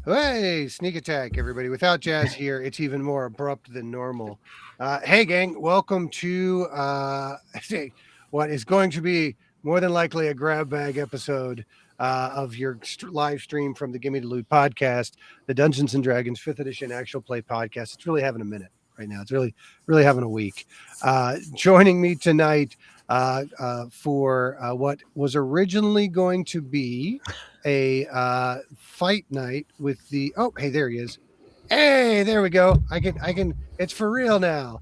Hey, sneak attack, everybody. Without Jazz here, it's even more abrupt than normal. Hey, gang, welcome to what is going to be more than likely a grab bag episode of your live stream from the Gimme the Loot podcast, the Dungeons and Dragons 5th edition actual play podcast. It's really having a minute right now. It's really having a week. Joining me tonight for what was originally going to be a fight night with the hey, there he is. Hey, there we go. I can it's for real now.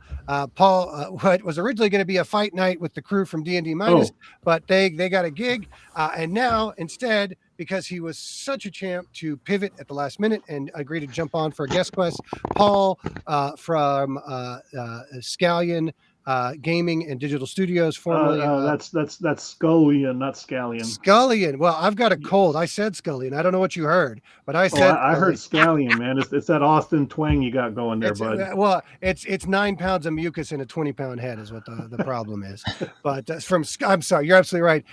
Paul, what was originally going to be a fight night with the crew from D&D minus, Oh, but they got a gig, and now instead, because he was such a champ to pivot at the last minute and agree to jump on for a guest quest, Paul from Scallion Gaming and Digital Studios, formerly that's Scullion, not Scallion. Scullion. Well, I've got a cold. I said Scullion. I don't know what you heard, but I Oh, said I heard Scullion. Scallion, man. It's that Austin twang you got going there, It's bud. well, it's 9 pounds of mucus in a 20-pound head is what the problem is. But I'm sorry, you're absolutely right.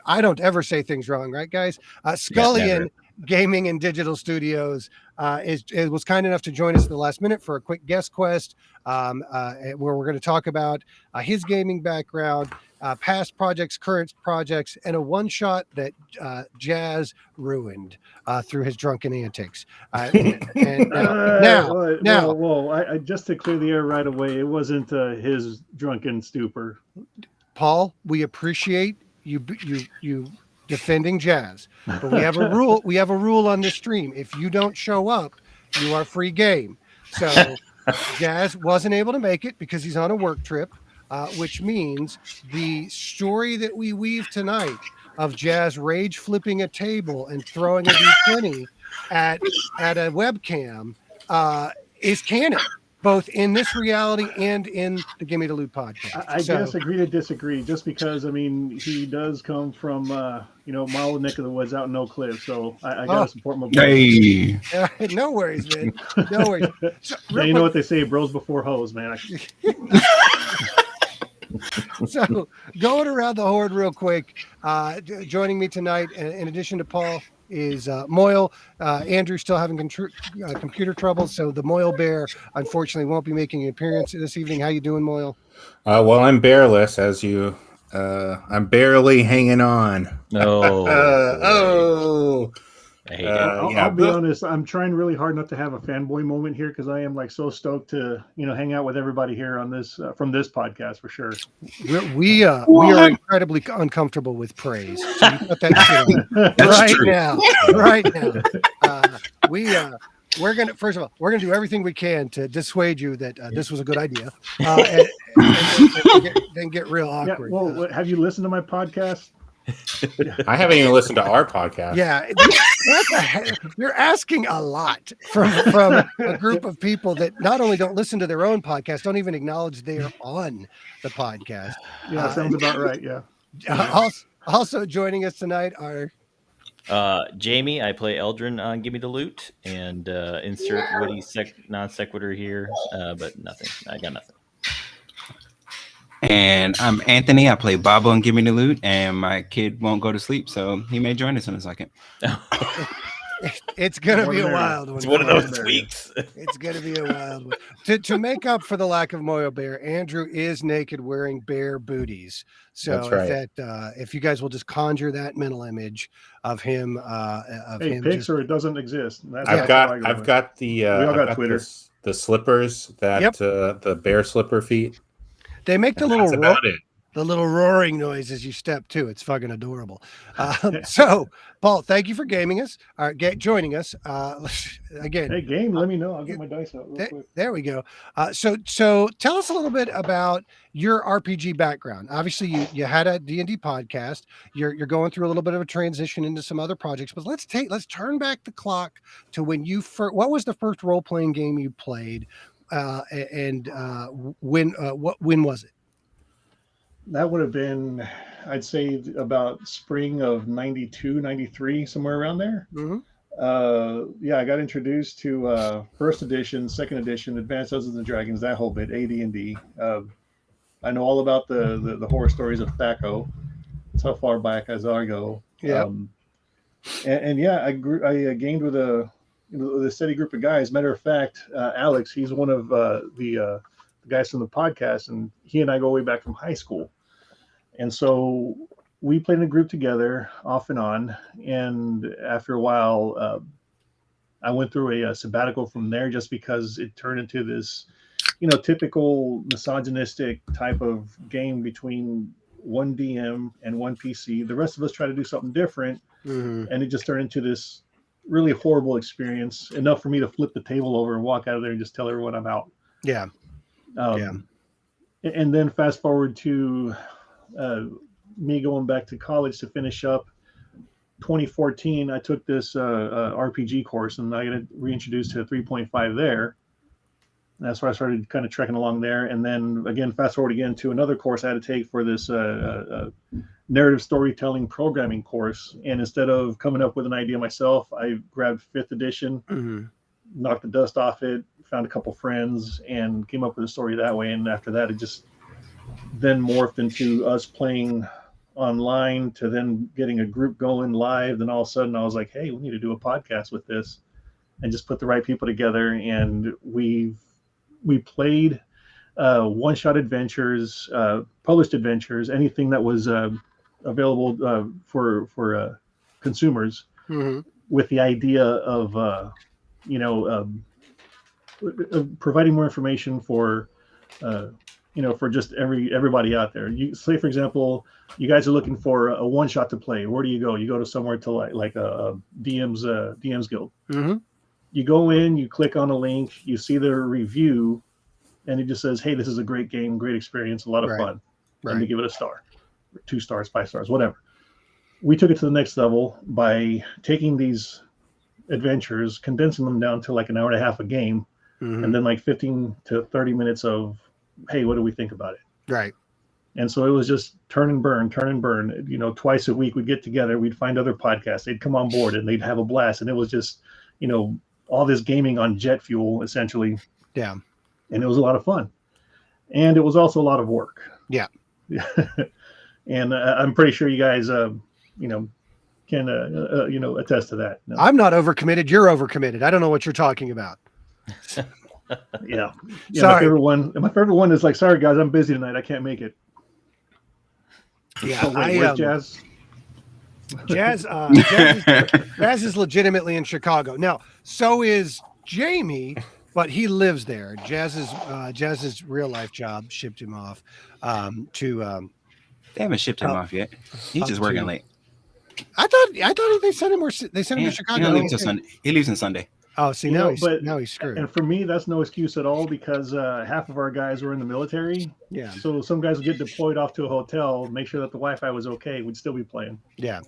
I don't ever say things wrong, right, guys? Scullion Gaming and Digital Studios was kind enough to join us at the last minute for a quick guest quest, where we're going to talk about his gaming background, past projects, current projects, and a one shot that Jazz ruined through his drunken antics. And Whoa. I just to clear the air right away, it wasn't his drunken stupor. Paul, we appreciate you defending Jazz, but we have a rule. We have a rule on this stream. If you don't show up, you are free game. So Jazz wasn't able to make it because he's on a work trip, which means the story that we weave tonight of Jazz rage flipping a table and throwing a D20 at a webcam is canon, both in this reality and in the Gimme the Loot podcast. I guess agree to disagree, just because I mean he does come from mile neck of the woods out in Oak Cliff, so I gotta support my boy. Hey, No worries, man. No worries. So, yeah, you know what they say, bros before hoes, man. So going around the horde real quick, joining me tonight, in addition to Paul, is Moyle. Andrew's still having computer trouble, so the Moyle Bear unfortunately won't be making an appearance this evening. How you doing, Moyle? well, I'm bearless, as you. I'm barely hanging on. Oh, I hate it. I'll be honest. I'm trying really hard not to have a fanboy moment here because I am like so stoked to hang out with everybody here on this from this podcast for sure. We are incredibly uncomfortable with praise. So you put that shit on right now. We're gonna first of all we're gonna do everything we can to dissuade you that this was a good idea, and then get real awkward. Yeah, well, have you listened to my podcast? I haven't even listened to our podcast. Yeah, you're asking a lot from a group of people that not only don't listen to their own podcast, don't even acknowledge they are on the podcast. Yeah, sounds about right. Yeah. Also joining us tonight are Jamie. I play Eldrin on Gimme the Loot, and insert witty non sequitur here, but nothing. I got nothing. And I'm Anthony. I play Bobo and Give Me the Loot, and my kid won't go to sleep, so he may join us in a second. It's gonna be a wild one. It's one of those weeks. It's gonna be a wild one. To make up for the lack of Moyo Bear, Andrew is naked wearing bear booties. So That's right. if you guys will just conjure that mental image of him, pics or it doesn't exist. I've got the we all got Twitter. The slippers that the bear slipper feet. They make the That's about it. The little roaring noise as you step too. It's fucking adorable. So, Paul, thank you for joining us. Again. Hey, game. Let me know. I'll get my dice out real quick. There we go. So tell us a little bit about your RPG background. Obviously, you had a D&D podcast. You're going through a little bit of a transition into some other projects. But let's turn back the clock to when you what was the first role playing game you played, and when was it? That would have been, I'd say, about spring of 92, 93, somewhere around there. Mm-hmm. I got introduced to first edition, second edition, Advanced Dungeons and Dragons, that whole bit, AD&D. I know all about the horror stories of Thaco. That's how far back as I go. Yeah. I gained with a the steady group of guys. Matter of fact, Alex, he's one of the guys from the podcast, and he and I go way back from high school. And so we played in a group together off and on. And after a while, I went through a sabbatical from there just because it turned into this, typical misogynistic type of game between one DM and one PC. The rest of us try to do something different. Mhm. And it just turned into this really horrible experience, enough for me to flip the table over and walk out of there and just tell everyone I'm out. Yeah. And then fast forward to me going back to college to finish up 2014. I took this RPG course, and I got reintroduced to 3.5 there. And that's where I started kind of trekking along there. And then again, fast forward again to another course I had to take for this narrative storytelling programming course. And instead of coming up with an idea myself, I grabbed 5th edition, knocked the dust off it, found a couple friends, and came up with a story that way. And after that, it just then morphed into us playing online, to then getting a group going live. Then all of a sudden I was like, hey, we need to do a podcast with this, and just put the right people together. And we played one-shot adventures, published adventures, anything that was available for consumers, with the idea of providing more information for for just everybody out there. You say, for example, you guys are looking for a one shot to play. Where do you go? You go to somewhere to like a DM's guild. You go in, you click on a link, you see their review, and it just says, hey, this is a great game, great experience, a lot of fun. And they give it a star, 2 stars, 5 stars, whatever. We took it to the next level by taking these adventures, condensing them down to like an hour and a half a game, and then like 15 to 30 minutes of, hey, what do we think about it? Right. And so it was just turn and burn. Twice a week we'd get together, we'd find other podcasts, they'd come on board and they'd have a blast. And it was just, all this gaming on jet fuel, essentially. Yeah. And it was a lot of fun. And it was also a lot of work. Yeah. And I'm pretty sure you guys, can, attest to that. No. I'm not overcommitted. You're overcommitted. I don't know what you're talking about. Yeah. Sorry. My favorite one is like, sorry guys, I'm busy tonight, I can't make it. Yeah. So wait, where's Jazz? Jazz is legitimately in Chicago. Now, so is Jamie, but he lives there. Jazz's real life job shipped him off to They haven't shipped him off yet. He's just working late. I thought they sent him to Chicago. He leaves on Sunday. Oh, see, now he's screwed. And for me, that's no excuse at all, because half of our guys were in the military. Yeah. So some guys would get deployed off to a hotel, make sure that the Wi-Fi was okay. We'd still be playing. Yeah.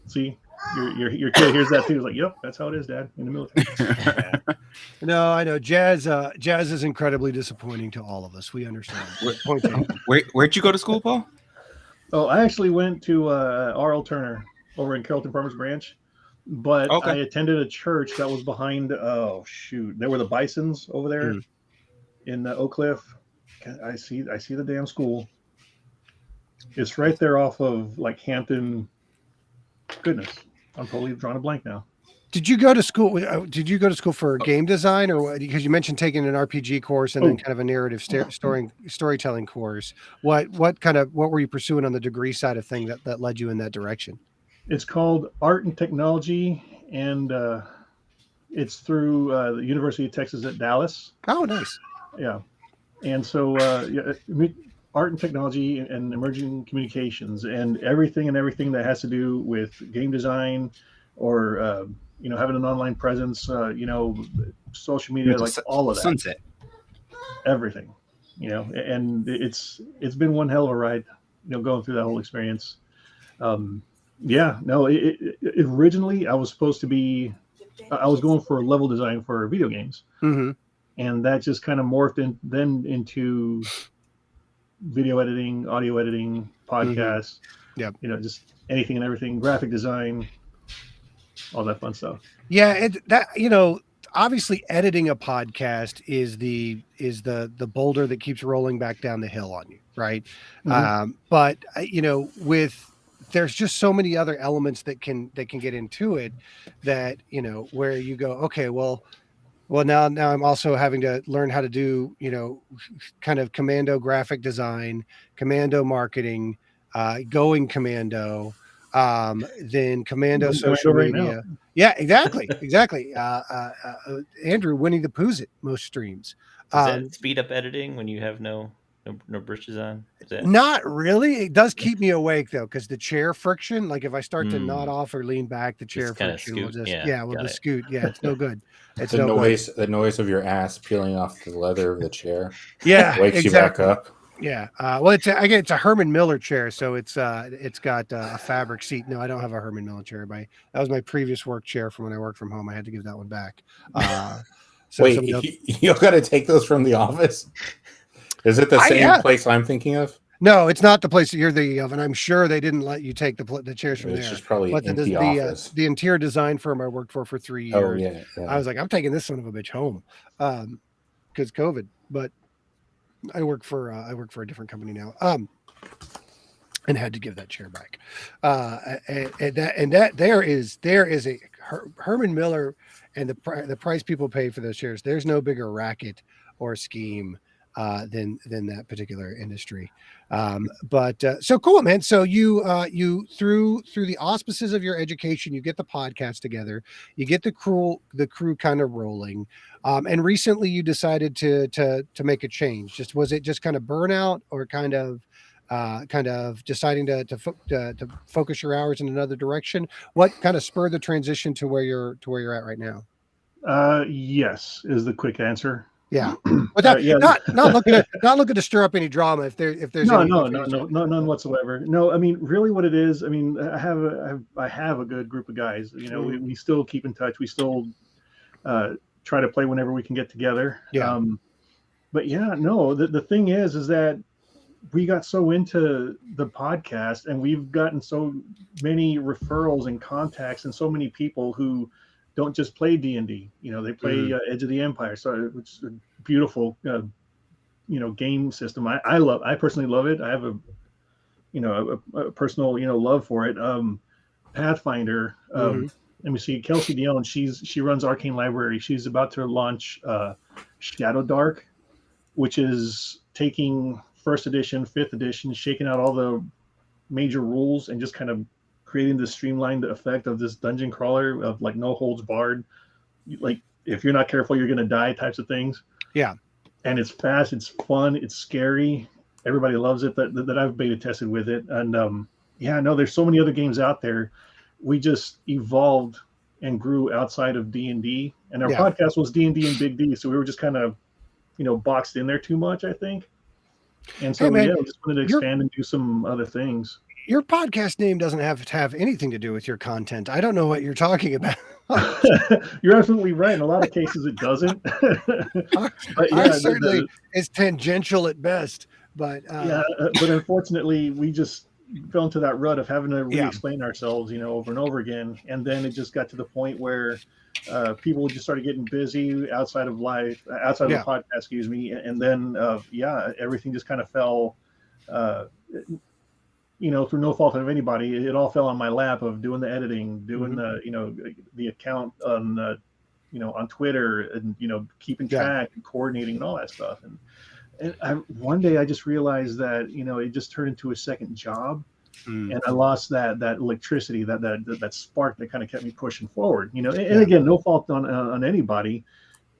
See, your kid hears that too. He's like, "Yep, that's how it is, Dad, in the military." No, I know. Jazz is incredibly disappointing to all of us. We understand. Where'd you go to school, Paul? Oh, I actually went to R.L. Turner over in Carrollton Farmers Branch. But I attended a church that was behind. Oh shoot, there were the Bisons over there in Oak Cliff. I see the damn school. It's right there off of like Hampton. Goodness, I'm totally drawing a blank now. Did you go to school? Did you go to school for game design, or what? Because you mentioned taking an RPG course and then kind of a narrative storytelling course? What were you pursuing on the degree side of things that led you in that direction? It's called Art and Technology, and it's through the University of Texas at Dallas. Oh, nice. Yeah. And so Art and Technology and Emerging Communications, and everything that has to do with game design, or having an online presence, social media, like all of that. Sunset. Everything. And it's been one hell of a ride, going through that whole experience. Originally I was I was going for level design for video games, and that just kind of morphed into video editing, audio editing, podcasts, just anything and everything, graphic design, all that fun stuff. Yeah, obviously editing a podcast is the boulder that keeps rolling back down the hill on you, right? But with there's just so many other elements that can get into it that, you know, where you go, okay, well, now I'm also having to learn how to do, you know, kind of commando graphic design, commando marketing, going commando, then commando Going social right now. media. Yeah, exactly. Andrew, Winnie the Pooh's it most streams. Does that speed up editing when you have no britches on? Is that... Not really. It does keep me awake though, because the chair friction, like if I start to nod off or lean back, the chair Just kinda friction will scoot. just Yeah, will got just it. scoot. Yeah, it's no good. It's The no noise, good. the noise of your ass peeling off the leather of the chair Yeah, wakes exactly. you back up. Yeah. Well, it's a Herman Miller chair, so it's got a fabric seat. No, I don't have a Herman Miller chair. That was my previous work chair from when I worked from home. I had to give that one back. So Wait, somebody else... you got to take those from the office? Is it the same place I'm thinking of? No, it's not the place that you're thinking of, and I'm sure they didn't let you take the chairs from It's there. just probably But an empty office. the interior design firm I worked for 3 years. Oh yeah, I was like, I'm taking this son of a bitch home, because COVID. But I work for a different company now, and had to give that chair back. And that there is a Herman Miller, and the price people pay for those chairs. There's no bigger racket or scheme than that particular industry. But so cool, man. So you through the auspices of your education, you get the podcast together, you get the crew kind of rolling. And recently you decided to make a change. Was it just kind of burnout, or kind of deciding to focus your hours in another direction? What kind of spurred the transition to where you're at right now? Yes, is the quick answer. Yeah, but yeah. not looking to stir up any drama if there's none whatsoever. No, I mean, really, what it is, I mean, I have a good group of guys. You know, we still keep in touch. We still try to play whenever we can get together. Yeah. But yeah, no, the thing is that we got so into the podcast, and we've gotten so many referrals and contacts, and so many people who don't just play D&D, you know, they play Edge of the Empire, so it's a beautiful, game system. I personally love it. I have a personal, love for it. Pathfinder. Let me see, Kelsey Dion. She runs Arcane Library. She's about to launch Shadow Dark, which is taking 1st edition, 5th edition, shaking out all the major rules and just kind of creating the streamlined effect of this dungeon crawler of like no holds barred. Like if you're not careful, you're going to die types of things. Yeah. And it's fast, it's fun, it's scary. Everybody loves it that I've beta tested with it. And there's so many other games out there. We just evolved and grew outside of D&D, and our podcast was D&D and Big D. So we were just kind of, boxed in there too much, I think. And so we just wanted to expand and do some other things. Your podcast name doesn't have to have anything to do with your content. I don't know what you're talking about. You're absolutely right. In a lot of cases, it doesn't. But certainly it's tangential at best. But but unfortunately, we just fell into that rut of having to re-explain ourselves, over and over again. And then it just got to the point where people just started getting busy outside of the podcast, excuse me. And then, everything just kind of fell, through no fault of anybody. It all fell on my lap of doing the editing, doing the account on, on Twitter, and, keeping track and coordinating and all that stuff. And one day I just realized that, it just turned into a second job, and I lost that electricity, that spark that kind of kept me pushing forward, and again, no fault on anybody.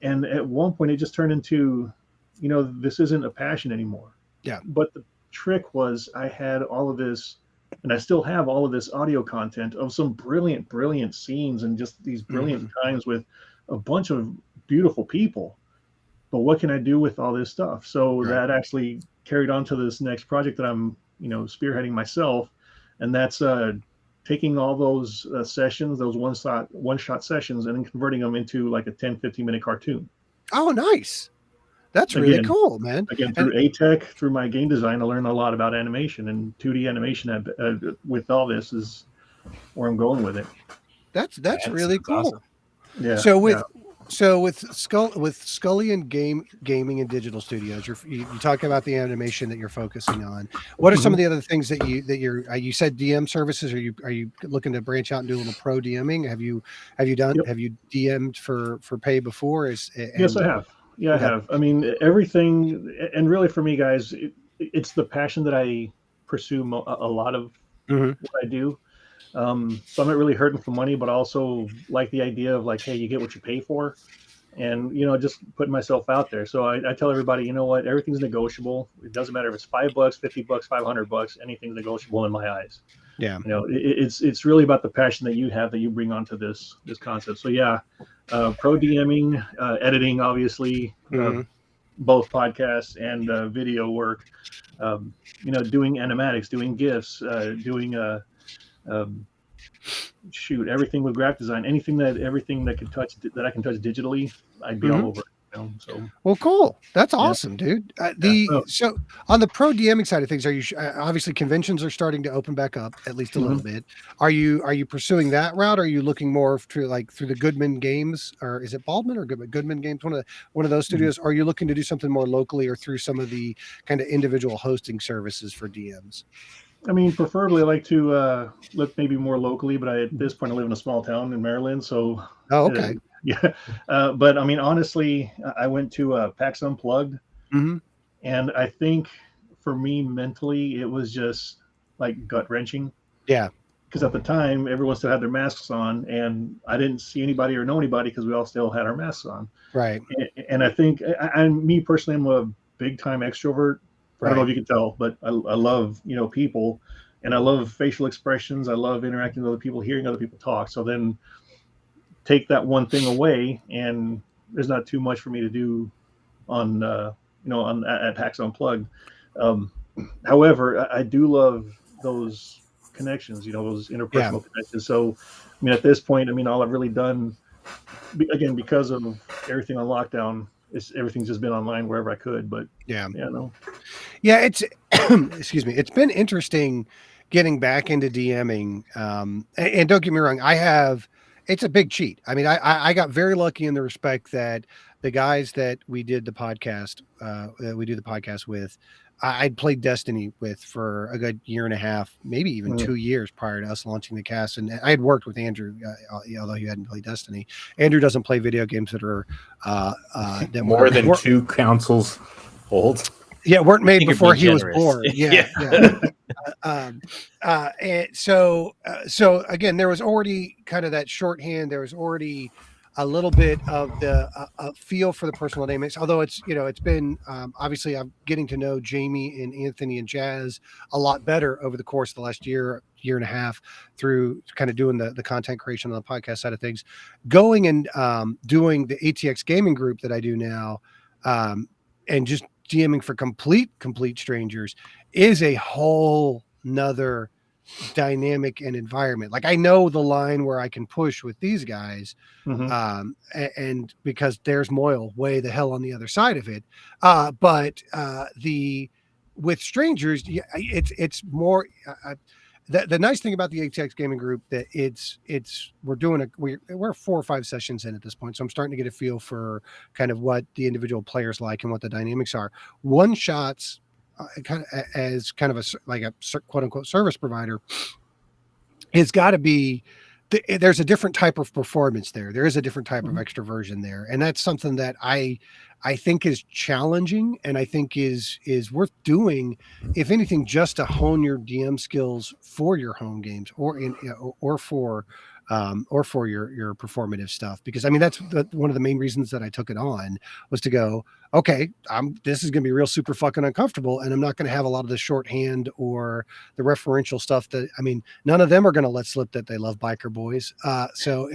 And at one point it just turned into, this isn't a passion anymore. Yeah. But the trick was I had all of this, and I still have all of this audio content of some brilliant scenes and just these brilliant times with a bunch of beautiful people. But what can I do with all this stuff? So that actually carried on to this next project that I'm, spearheading myself. And that's taking all those sessions, those one-shot sessions, and then converting them into like a 10, 15-minute cartoon. Oh, nice. That's really cool, man. Again, through ATech, through my game design, I learned a lot about animation, and 2D animation with all this is where I'm going with it. That's really cool. Awesome. Yeah. So with Scullion Gaming and Digital Studios, you talk about the animation that you're focusing on. What are some of the other things that you said DM services? Are you looking to branch out and do a little pro DMing? Have you Yep. DM'd for pay before? Yes, I have. Yeah, Okay. I have. I mean, everything, and really for me, guys, it's the passion that I pursue a lot of Mhm. what I do. So I'm not really hurting for money, but also like the idea of like, hey, you get what you pay for, and just putting myself out there. So I tell everybody, you know what, everything's negotiable. It doesn't matter if it's $5, $50, $500, anything's negotiable in my eyes. Yeah. It's really about the passion that you have that you bring onto this concept. So yeah, pro DMing, editing, obviously, Mhm. both podcasts and video work. Doing animatics, doing GIFs, doing um, shoot, everything with graphic design, everything that I can touch digitally, I'd be all Mhm. over it. So Well, cool. That's yeah, awesome, dude. yeah. Oh, So on the pro DMing side of things, are you obviously conventions are starting to open back up at least a little mhm. bit? Are you pursuing that route? Or are you looking more to like through the Goodman Games, or is it Baldwin or Goodman Games? One of those studios. Are you looking to do something more locally or through some of the kind of individual hosting services for DMs? I mean, preferably I like to look maybe more locally, but at this point I live in a small town in Maryland, so Oh, uh, okay. yeah. But I mean, honestly, I went to PAX Unplugged, Hmm. and I think for me mentally, it was just like gut wrenching Yeah. because at the time everyone still had their masks on, and I didn't see anybody or know anybody because we all still had our masks on. Right. And I think, me personally, I'm a big time extrovert. I don't know Right. if you can tell, but I love people, and I love facial expressions. I love interacting with other people, hearing other people talk. So then take that one thing away, and there's not too much for me to do on at PAX Unplugged. Um, However, I do love those connections, those Yeah. interpersonal connections. So, I mean, at this point, I mean, all I've really done, again, because of everything on lockdown, everything's just been online wherever I could. But Yeah. yeah, no, Yeah, it's excuse me. It's been interesting getting back into DMing. And don't get me wrong, it's a big cheat. I mean, I got very lucky in the respect that the guys that we did the podcast, that we do the podcast with, I'd played Destiny with for a good year and a half, maybe even mm, 2 years prior to us launching the cast. And I had worked with Andrew, although he hadn't played Destiny. Andrew doesn't play video games that are that More than were two councils old. yeah, weren't I made think you're before being he was generous. born. Yeah, Yeah. yeah. And so again, there was already kind of that shorthand. There was already a little bit of the feel for the personal dynamics. Although it's been obviously I'm getting to know Jamie and Anthony and Jazz a lot better over the course of the last year and a half through kind of doing the content creation on the podcast side of things, going and doing the ATX gaming group that I do now, and just DMing for complete strangers is a whole nother dynamic and environment. Like I know the line where I can push with these guys, mm-hmm. and because there's Moyle way the hell on the other side of it. But the with strangers, yeah, it's more. The nice thing about the ATX gaming group that we're 4 or 5 sessions in at this point, so I'm starting to get a feel for kind of what the individual players like and what the dynamics are. One shots kind of as kind of like a quote unquote service provider, it's got to be there's a different type of performance there. There is a different type of Mm-hmm. extroversion there, and that's something that I think is challenging, and I think is worth doing, if anything, just to hone your DM skills for your home games or for your performative stuff. Because I mean that's one of the main reasons that I took it on was to go, okay, this is going to be real super fucking uncomfortable, and I'm not going to have a lot of the shorthand or the referential stuff that, I mean, none of them are going to let slip that they love biker boys. So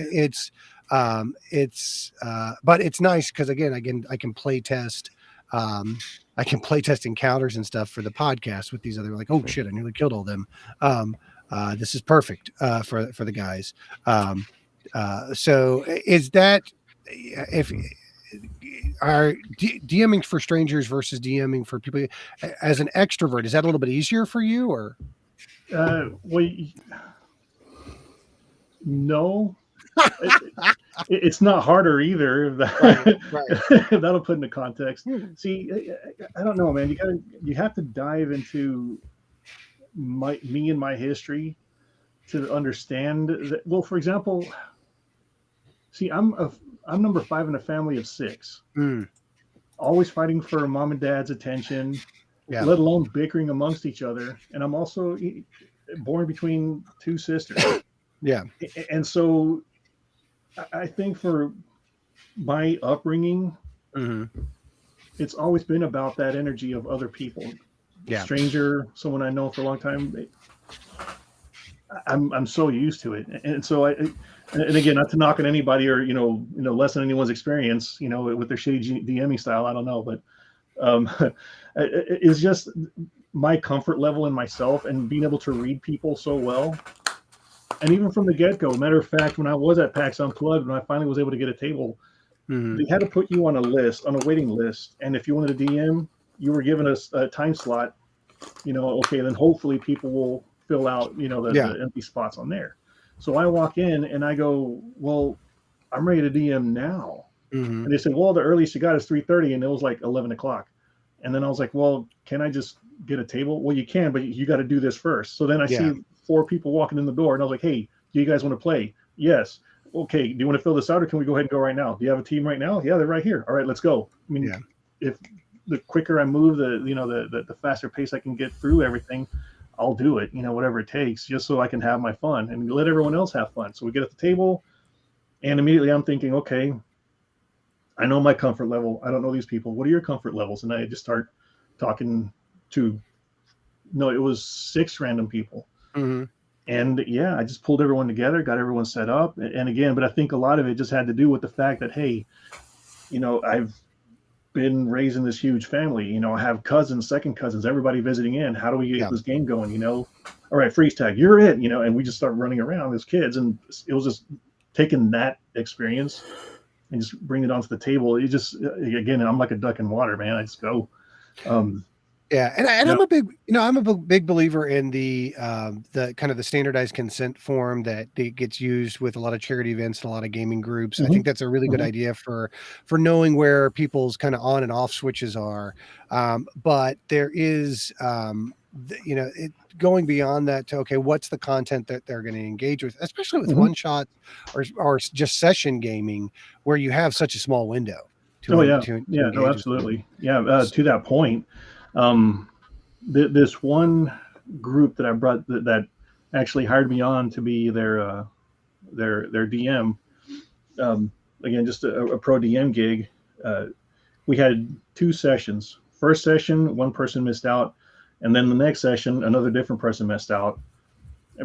but it's nice because again, I can play test. I can play test encounters and stuff for the podcast with these other, like, oh shit, I nearly killed all them. This is perfect for the guys. So is that if are DMing for strangers versus DMing for people as an extrovert, is that a little bit easier for you or? Well, no, it's not harder either. Right. That'll put into context. See, I don't know, man. You have to dive into me and my history to understand that. Well, for example, see, I'm number 5 in a family of 6. Always fighting for mom and dad's attention, let alone bickering amongst each other. And I'm also born between 2 sisters. And so I think for my upbringing, it's always been about that energy of other people. Stranger, someone I know for a long time. I'm so used to it. And so and again, not to knock on anybody or lessen anyone's experience, with their shitty DMing style. I don't know, but it's just my comfort level in myself and being able to read people so well. And even from the get-go, matter of fact, when I was at PAX Unplugged, when I finally was able to get a table, they had to put you on a waiting list. And if you wanted a DM, you were given a time slot. Okay, then hopefully people will fill out, the empty spots on there. So I walk in and I go, well, I'm ready to DM now. And they said, well, the earliest you got is 3:30, and it was like 11 o'clock. And then I was like, well, can I just get a table? Well, you can, but you got to do this first. So then I see 4 people walking in the door, and I was like, hey, do you guys want to play? Yes. Okay. Do you want to fill this out, or can we go ahead and go right now? Do you have a team right now? Yeah, they're right here. All right, let's go. I mean, if the quicker I move, the faster pace I can get through everything, I'll do it, whatever it takes, just so I can have my fun and let everyone else have fun. So we get at the table, and immediately I'm thinking, okay, I know my comfort level. I don't know these people. What are your comfort levels? And I just start talking to, it was 6 random people. And I just pulled everyone together, got everyone set up. And again, but I think a lot of it just had to do with the fact that, hey, I've been raised in this huge family. I have cousins, second cousins, everybody visiting in. How do we get this game going? All right, freeze tag, you're it. And we just start running around as kids. And it was just taking that experience and just bring it onto the table. It just, again, I'm like a duck in water, man. I just go. And I'm a big believer in the kind of the standardized consent form that gets used with a lot of charity events and a lot of gaming groups. I think that's a really good idea for knowing where people's kind of on and off switches are. But there is, going beyond that to, okay, what's the content that they're going to engage with, especially with one shot or just session gaming, where you have such a small window. Absolutely. To that point. This one group that I brought that actually hired me on to be their DM, again, just a pro DM gig. We had 2 sessions. First session, one person missed out, and then the next session, another different person missed out,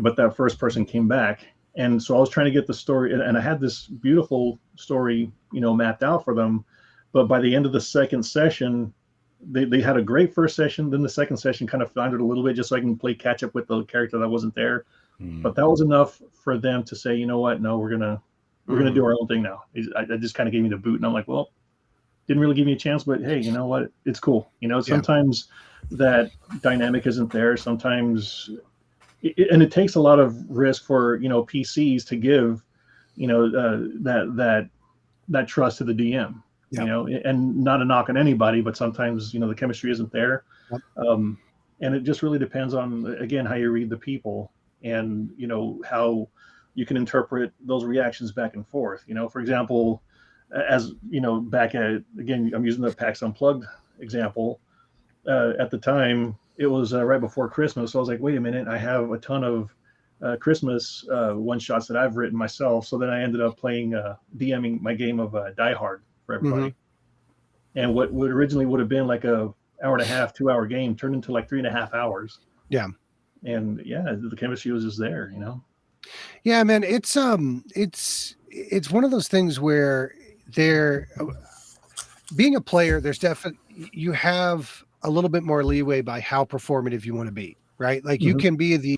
but that first person came back. And so I was trying to get the story, and I had this beautiful story, mapped out for them. But by the end of the second session, they had a great first session. Then the second session kind of floundered a little bit, just so I can play catch up with the character that wasn't there. But that was enough for them to say, you know what? No, we're gonna do our own thing now. I just kind of gave me the boot, and I'm like, well, didn't really give me a chance, but hey, you know what? It's cool. Sometimes that dynamic isn't there. Sometimes, and it takes a lot of risk for PCs to give, that trust to the DM. And not a knock on anybody, but sometimes, the chemistry isn't there. And it just really depends on, again, how you read the people and, how you can interpret those reactions back and forth. For example, as, back at, again, I'm using the PAX Unplugged example. At the time, it was right before Christmas. So I was like, wait a minute, I have a ton of Christmas one-shots that I've written myself. So then I ended up playing, DMing my game of Die Hard for everybody. And what originally would have been like a hour and a half, 2-hour game turned into like 3.5 hours. And the chemistry was just there, Yeah, man, it's one of those things where being a player, there's definitely, you have a little bit more leeway by how performative you want to be, right? Like you can be the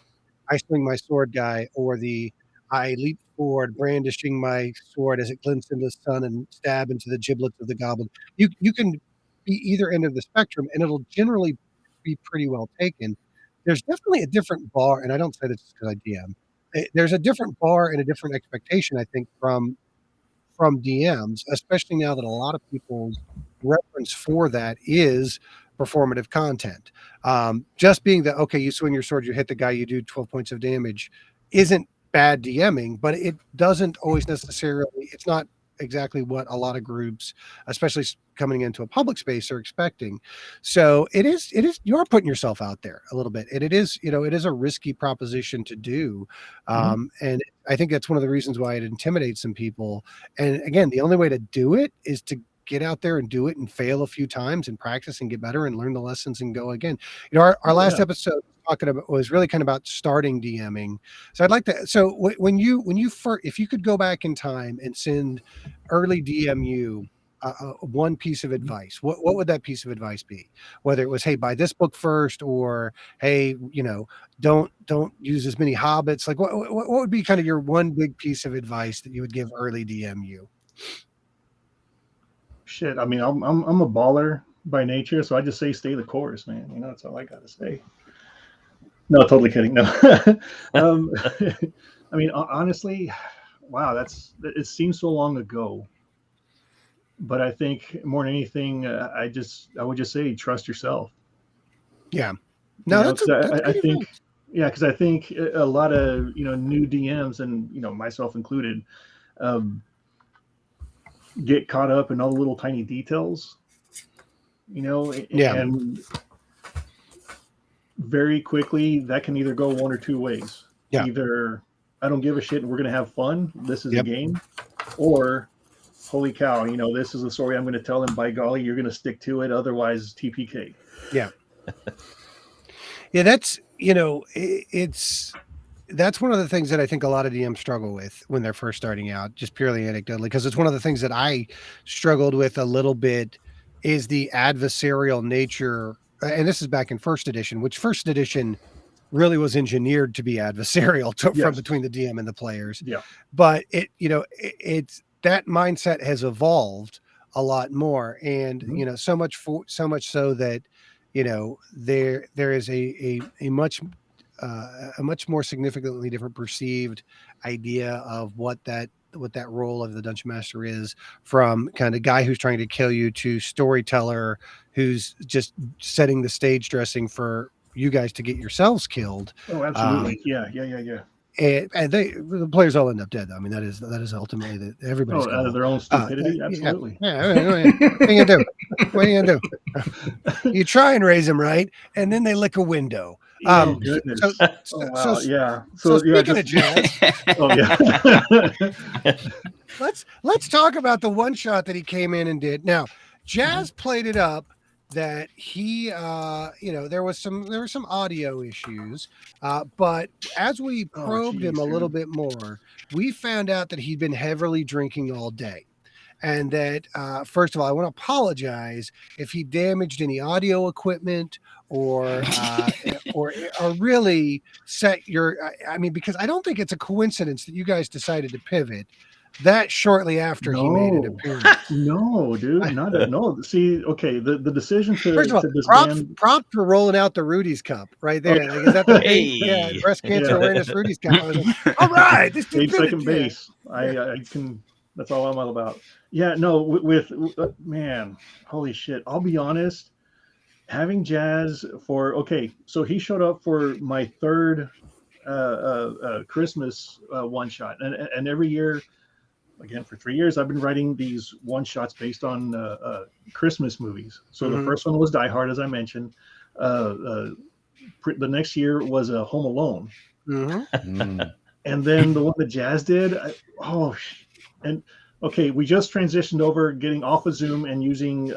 I swing my sword guy, or the I leap forward, brandishing my sword as it glints into the sun and stab into the giblets of the goblin. You can be either end of the spectrum, and it'll generally be pretty well taken. There's definitely a different bar, and I don't say this because I DM. there's a different bar and a different expectation, I think, from DMs, especially now that a lot of people's reference for that is performative content. Just being that, okay, you swing your sword, you hit the guy, you do 12 points of damage, isn't bad DMing, but it doesn't always necessarily, it's not exactly what a lot of groups, especially coming into a public space, are expecting. So it is, you are putting yourself out there a little bit, and it is, it is a risky proposition to do. And I think that's one of the reasons why it intimidates some people. And again, the only way to do it is to get out there and do it and fail a few times and practice and get better and learn the lessons and go again. Our last episode talking about was really kind of about starting DMing. So I'd like to, so when you first, if you could go back in time and send early DMU one piece of advice, what would that piece of advice be? Whether it was, hey, buy this book first, or hey, don't use as many hobbits. Like what would be kind of your one big piece of advice that you would give early DMU? Shit, I mean, I'm a baller by nature, so I just say stay the course, man. That's all I gotta say. No, totally kidding. No, I mean, honestly, wow, it seems so long ago. But I think more than anything, I would just say trust yourself. Yeah, no, I think, yeah, because I think a lot of new DMs, and myself included, get caught up in all the little tiny details, and very quickly that can either go one or two ways. Yeah. Either I don't give a shit and we're going to have fun, this is a game, or holy cow, this is the story I'm going to tell them, by golly, you're going to stick to it, otherwise TPK. Yeah. Yeah, that's, that's one of the things that I think a lot of DMs struggle with when they're first starting out, just purely anecdotally, because it's one of the things that I struggled with a little bit, is the adversarial nature. And this is back in first edition, which first edition really was engineered to be adversarial from between the DM and the players. Yeah. But it's that mindset has evolved a lot more. And, so much so that, there is a much more significantly different perceived idea of what that role of the dungeon master is, from kind of guy who's trying to kill you to storyteller who's just setting the stage dressing for you guys to get yourselves killed. Oh, absolutely. Yeah. And the players all end up dead. I mean, that is ultimately everybody's out of their own stupidity. Absolutely. Yeah. What are you gonna do? What are you gonna do? You try and raise them right, and then they lick a window. Goodness. So speaking of jazz, let's talk about the one shot that he came in and did. Now, Jazz played it up that he, there were some audio issues, but as we probed him a little bit more, we found out that he'd been heavily drinking all day. And that, first of all, I want to apologize if he damaged any audio equipment or really set your, because I don't think it's a coincidence that you guys decided to pivot that shortly after he made an appearance. No, dude, no. See, okay, the decision to, first of all, prompt for rolling out the Rudy's Cup right there. Okay. Like, is that the breast cancer awareness Rudy's Cup? I was like, all right, this dude second base. I can. That's all I'm all about. Yeah, no, with man, holy shit. I'll be honest, having Jazz so he showed up for my third Christmas one shot, and every year, again for 3 years, I've been writing these one shots based on Christmas movies. So the first one was Die Hard, as I mentioned. The next year was Home Alone, and then the one that Jazz did. We just transitioned over, getting off of Zoom and using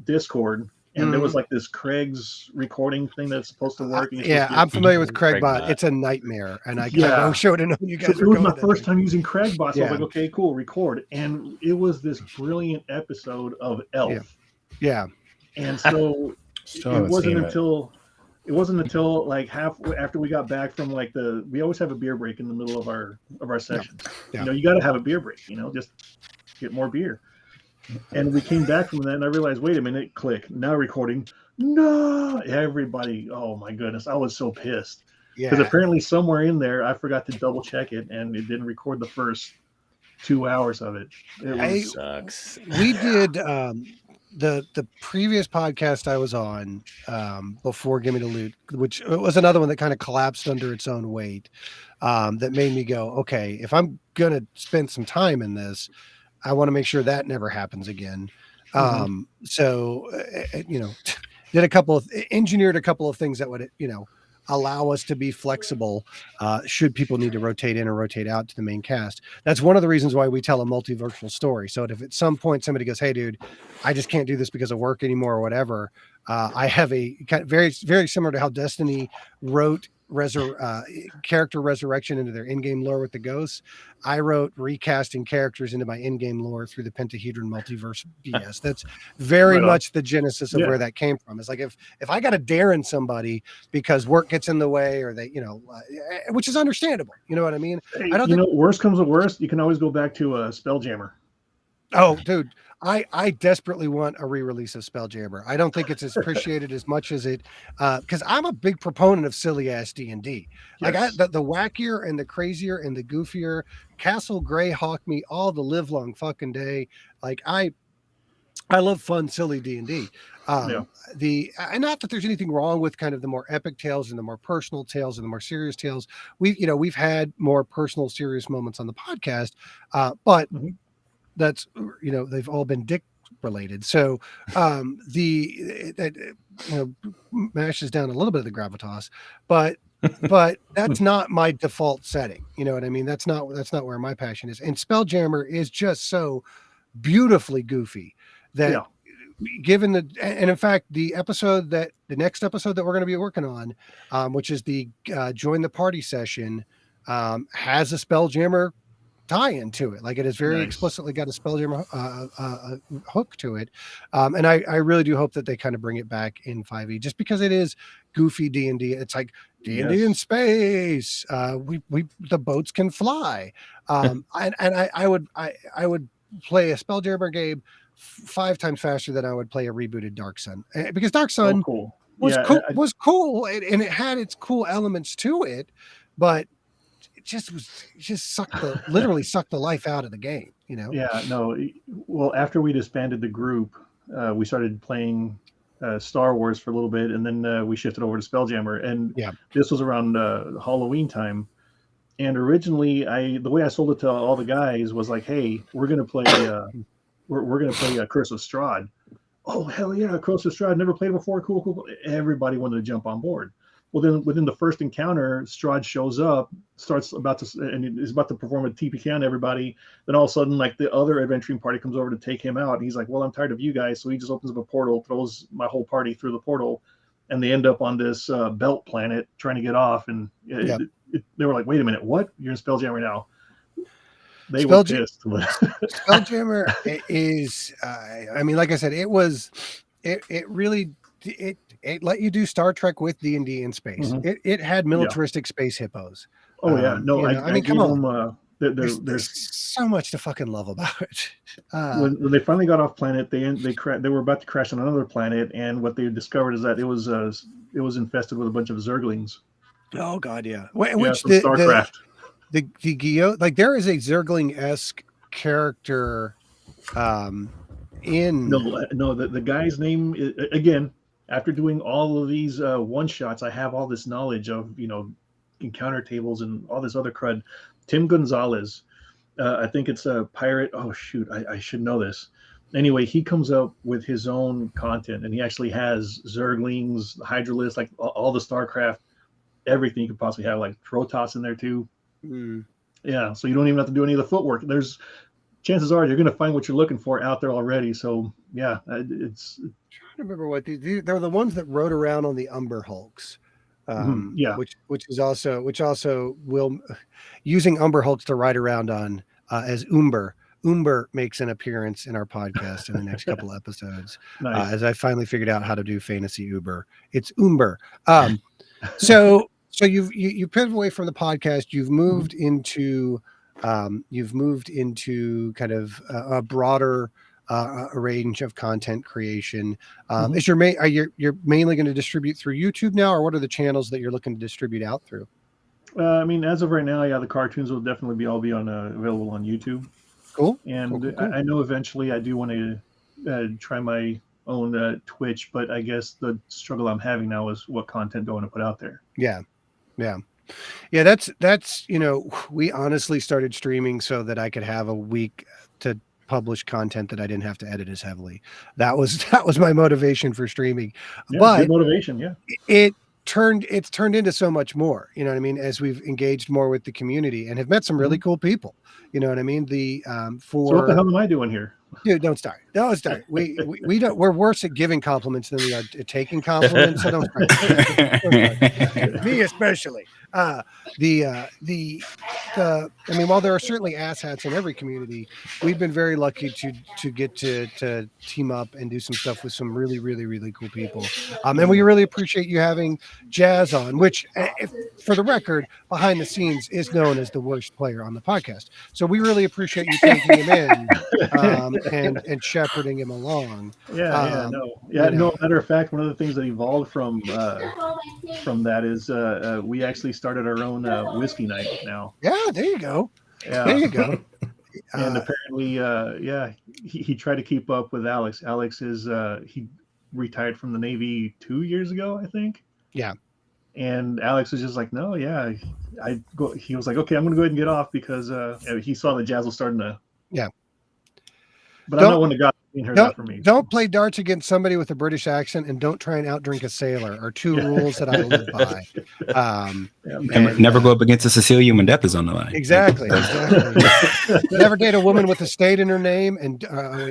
Discord, and there was like this Craig's recording thing that's supposed to work. I'm familiar with Craigbot. It's a nightmare, and I showed it. You guys. It was my first time using Craigbot, so I was like, okay, cool, record, and it was this brilliant episode of Elf. Yeah. And so it wasn't until like half after we got back from we always have a beer break in the middle of our sessions. Yeah. You got to have a beer break, just get more beer. And we came back from that, and I realized, wait a minute, click, now recording. No, everybody, oh my goodness, I was so pissed. Because Yeah. apparently somewhere in there, I forgot to double check it, and it didn't record the first 2 hours of it. It was Sucks. We did the previous podcast I was on before Gimme the Loot, which was another one that kind of collapsed under its own weight. That made me go, okay, if I'm gonna spend some time in this, I want to make sure that never happens again. So engineered a couple of things that would allow us to be flexible should people need to rotate in or rotate out to the main cast. That's one of the reasons why we tell a multiversal story. So if at some point somebody goes, hey dude, I just can't do this because of work anymore or whatever, I have a kind of very, very similar to how Destiny wrote character resurrection into their in-game lore with the ghosts. I wrote recasting characters into my in-game lore through the Pentahedron multiverse BS. That's very Right on. much the genesis of where that came from. It's like if I got to Darren somebody because work gets in the way, or they, which is understandable. You know what I mean? Hey, I don't think. Worst comes to worst, you can always go back to Spelljammer. Oh, dude, I desperately want a re-release of Spelljammer. I don't think it's as appreciated as much as it, because I'm a big proponent of silly ass D&D. Like the wackier and the crazier and the goofier, Castle Greyhawk me all the live long fucking day. Like I love fun, silly D&D. And not that there's anything wrong with kind of the more epic tales and the more personal tales and the more serious tales. We've had more personal, serious moments on the podcast, but that's they've all been dick related. So mashes down a little bit of the gravitas, but that's not my default setting. You know what I mean? That's not where my passion is. And Spelljammer is just so beautifully goofy that given and in fact the next episode that we're going to be working on, which is the join the party session, has a Spelljammer tie-in to it. Like it is very explicitly got a Spelljammer hook to it, and I really do hope that they kind of bring it back in 5e, just because it is goofy D&D. It's like D&D in space. The boats can fly, and I would play a Spelljammer game 5 times faster than I would play a rebooted Dark Sun, because Dark Sun was cool, and it had its cool elements to it, but it literally sucked the life out of the game, Well, after we disbanded the group, we started playing Star Wars for a little bit, and then we shifted over to Spelljammer, and this was around Halloween time. And originally the way I sold it to all the guys was like, hey, we're gonna play we're gonna play Curse of Strahd. Oh hell yeah, Curse of Strahd, never played before. Cool. Everybody wanted to jump on board. Well, then within the first encounter, Strahd shows up, and is about to perform a TPK on everybody. Then all of a sudden, like the other adventuring party comes over to take him out. And he's like, well, I'm tired of you guys. So he just opens up a portal, throws my whole party through the portal, and they end up on this belt planet trying to get off. And they were like, wait a minute, what? You're in Spelljammer now. They were pissed. Spelljammer is, I mean, like I said, it really let you do Star Trek with D&D in space. It had militaristic space hippos. Oh yeah, no, I mean, come on. There's so much to fucking love about it. When they finally got off planet, they were about to crash on another planet, and what they discovered is that it was infested with a bunch of Zerglings. Oh god, yeah. Which from StarCraft. The Geo, like there is a Zergling-esque character in the guy's name is, again, after doing all of these one shots, I have all this knowledge of encounter tables and all this other crud. Tim Gonzalez, I think it's a pirate. Oh shoot, I should know this. Anyway, he comes up with his own content, and he actually has Zerglings, Hydralisks, like all the StarCraft, everything you could possibly have, like Protoss in there too. Yeah, so you don't even have to do any of the footwork. There's chances are you're going to find what you're looking for out there already. So yeah, it's. I'm trying to remember what they're the ones that rode around on the Umber Hulks. Which also will using Umber Hulks to ride around on as Umber. Umber makes an appearance in our podcast in the next couple episodes. Nice. As I finally figured out how to do fantasy Uber. It's Umber. So you pivot away from the podcast. You've moved into kind of a broader a range of content creation. Mhm. Is you're mainly going to distribute through YouTube now, or what are the channels that you're looking to distribute out through? I mean, as of right now, yeah, the cartoons will definitely be available on YouTube. Cool. And Cool. I know eventually I do want to try my own Twitch, but I guess the struggle I'm having now is what content do I want to put out there. Yeah. That's we honestly started streaming so that I could have a week to publish content that I didn't have to edit as heavily. That was my motivation for streaming. Yeah, But good motivation. Yeah. it's turned into so much more, you know what I mean, as we've engaged more with the community and have met some really cool people, you know what I mean. So what the hell am I doing here? Dude, don't start. We don't. We're worse at giving compliments than we are at taking compliments. So don't start. Me especially. I mean, while there are certainly asshats in every community, we've been very lucky to get to team up and do some stuff with some really, really, really cool people. And we really appreciate you having Jazz on, which, for the record, behind the scenes is known as the worst player on the podcast. So we really appreciate you taking him in. And shepherding him along. No. Matter of fact, one of the things that evolved from that is we actually started our own whiskey night now. Yeah, there you go. Yeah. There you go. And apparently, he tried to keep up with Alex. Alex is he retired from the Navy 2 years ago, I think. Yeah. And Alex was just like, no, yeah, he was like, okay, I'm going to go ahead and get off because he saw that Jazz was starting to. Yeah. But I'm not one to God heard that from me. Don't play darts against somebody with a British accent, and don't try and outdrink a sailor. Are two rules that I live by. Never go up against a Sicilian when death is on the line. Exactly. Never date a woman with a state in her name. And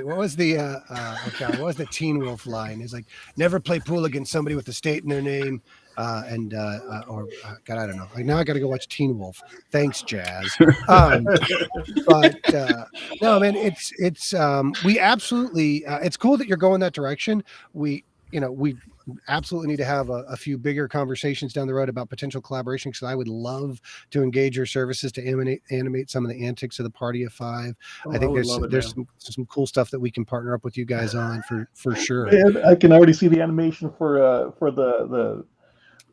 what was the Teen Wolf line? It's like, never play pool against somebody with a state in their name. God, I don't know. Now I got to go watch Teen Wolf. Thanks, Jazz. No, man, it's we absolutely. It's cool that you're going that direction. We absolutely need to have a few bigger conversations down the road about potential collaboration, because I would love to engage your services to animate some of the antics of the Party of Five. I think there's some cool stuff that we can partner up with you guys on for sure. Man, I can already see the animation for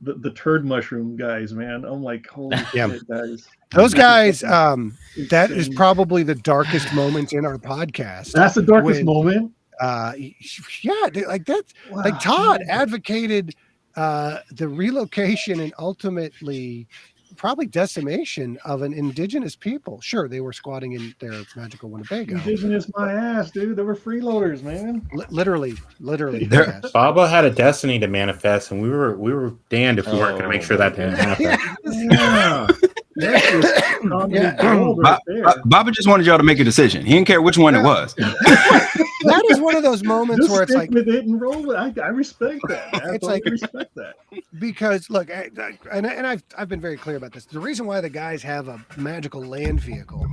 the turd mushroom guys, man. I'm like, holy shit, guys. Those guys, that is probably the darkest moment in our podcast. That's the darkest moment. Like that's like Todd advocated the relocation and ultimately probably decimation of an indigenous people. Sure, they were squatting in their magical Winnebago. Indigenous my ass, dude. They were freeloaders, man. Literally. Yes. Baba had a destiny to manifest, and we were damned if we weren't going to make sure that didn't happen. Baba just wanted y'all to make a decision. He didn't care which one it was. That is one of those moments just where it's like, with it and roll with it. I respect that. It's like, respect that, because look, I've been very clear about this. The reason why the guys have a magical land vehicle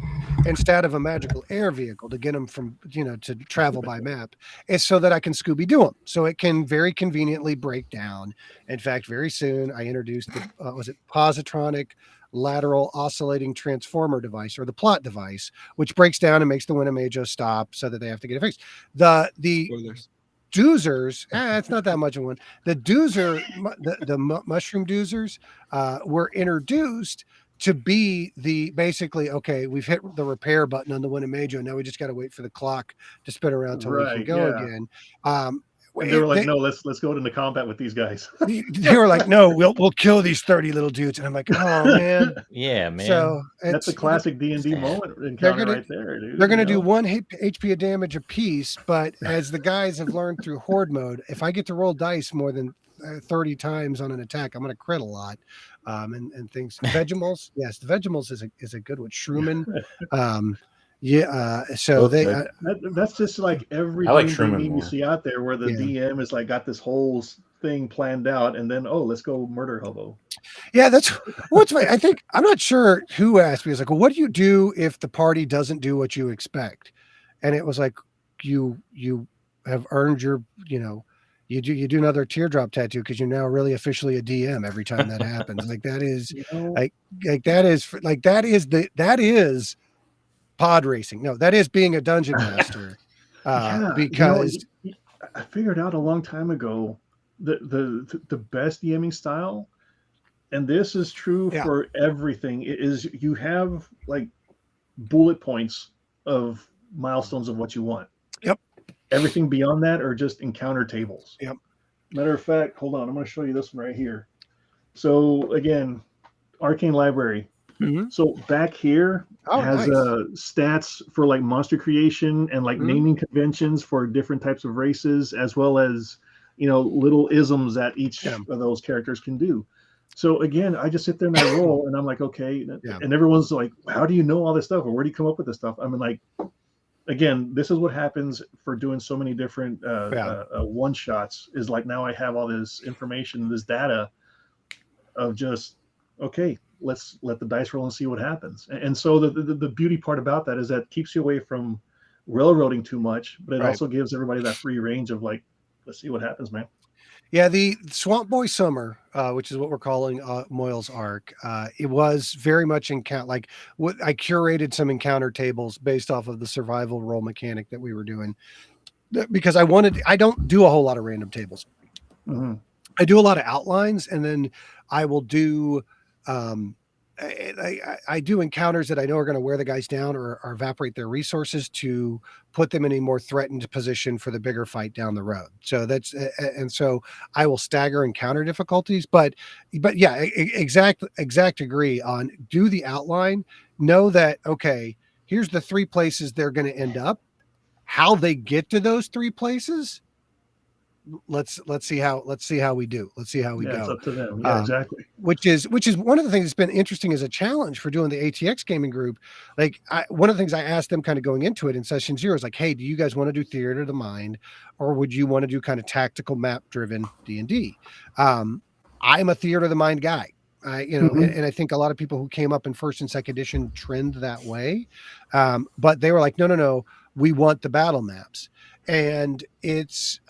instead of a magical air vehicle to get them from to travel by map is so that I can Scooby-Doo them, so it can very conveniently break down. In fact, very soon I introduced the positronic lateral oscillating transformer device, or the plot device, which breaks down and makes the Winnebago stop so that they have to get it fixed. The doozers, it's not that much of one. The doozer, the mushroom doozers were introduced to be basically, okay, we've hit the repair button on the Winnebago, now we just got to wait for the clock to spin around till we can go again. And they were like, no, let's go into combat with these guys. They were like, no, we'll kill these 30 little dudes. And I'm like, oh man. Yeah, man. So that's a classic D&D moment encounter right there, dude. They're gonna do 1 HP of damage a piece, but as the guys have learned through horde mode, if I get to roll dice more than 30 times on an attack, I'm gonna crit a lot. And things. Vegemals, yes, the Vegemals is a good one. Shroomin. So that's just like every game you see out there where the DM is like got this whole thing planned out, and then let's go murder hobo. Yeah, that's what's funny. I think I'm not sure who asked me. It's like, well, what do you do if the party doesn't do what you expect? And it was like, you have earned your, you do another teardrop tattoo because you're now really officially a DM every time that happens. Like that is that is pod racing. No, that is being a dungeon master. because I figured out a long time ago the best DMing style, and this is true for everything, is you have like bullet points of milestones of what you want. Yep. Everything beyond that are just encounter tables. Yep. Matter of fact, hold on, I'm going to show you this one right here. So again, Arcane Library. Mm-hmm. So back here has stats for like monster creation and like naming conventions for different types of races, as well as, you know, little isms that each of those characters can do. So again, I just sit there and I roll, and I'm like, okay. And everyone's like, how do you know all this stuff? Or where do you come up with this stuff? I mean, like, again, this is what happens for doing so many different one shots, is like, now I have all this information, this data of just, okay, let's let the dice roll and see what happens. And so the beauty part about that is that keeps you away from railroading too much, but it also gives everybody that free range of like, let's see what happens, man. Yeah, the Swamp Boy Summer, which is what we're calling Moyle's arc, it was very much like what I curated some encounter tables based off of the survival role mechanic that we were doing, because I don't do a whole lot of random tables. Mm-hmm. I do a lot of outlines, and then I will do I do encounters that I know are going to wear the guys down or evaporate their resources to put them in a more threatened position for the bigger fight down the road. So that's, and so I will stagger encounter difficulties, but yeah, exact agree on, do the outline, know that, okay, here's the 3 places they're going to end up, how they get to those 3 places. Let's see how we do. Let's see how we go. It's up to them. Yeah, exactly. Which is one of the things that's been interesting as a challenge for doing the ATX gaming group. Like, one of the things I asked them kind of going into it in session 0 is like, hey, do you guys want to do theater of the mind, or would you want to do kind of tactical map driven D&D? I'm a theater of the mind guy. And I think a lot of people who came up in first and second edition trend that way. But they were like, no, we want the battle maps. And it's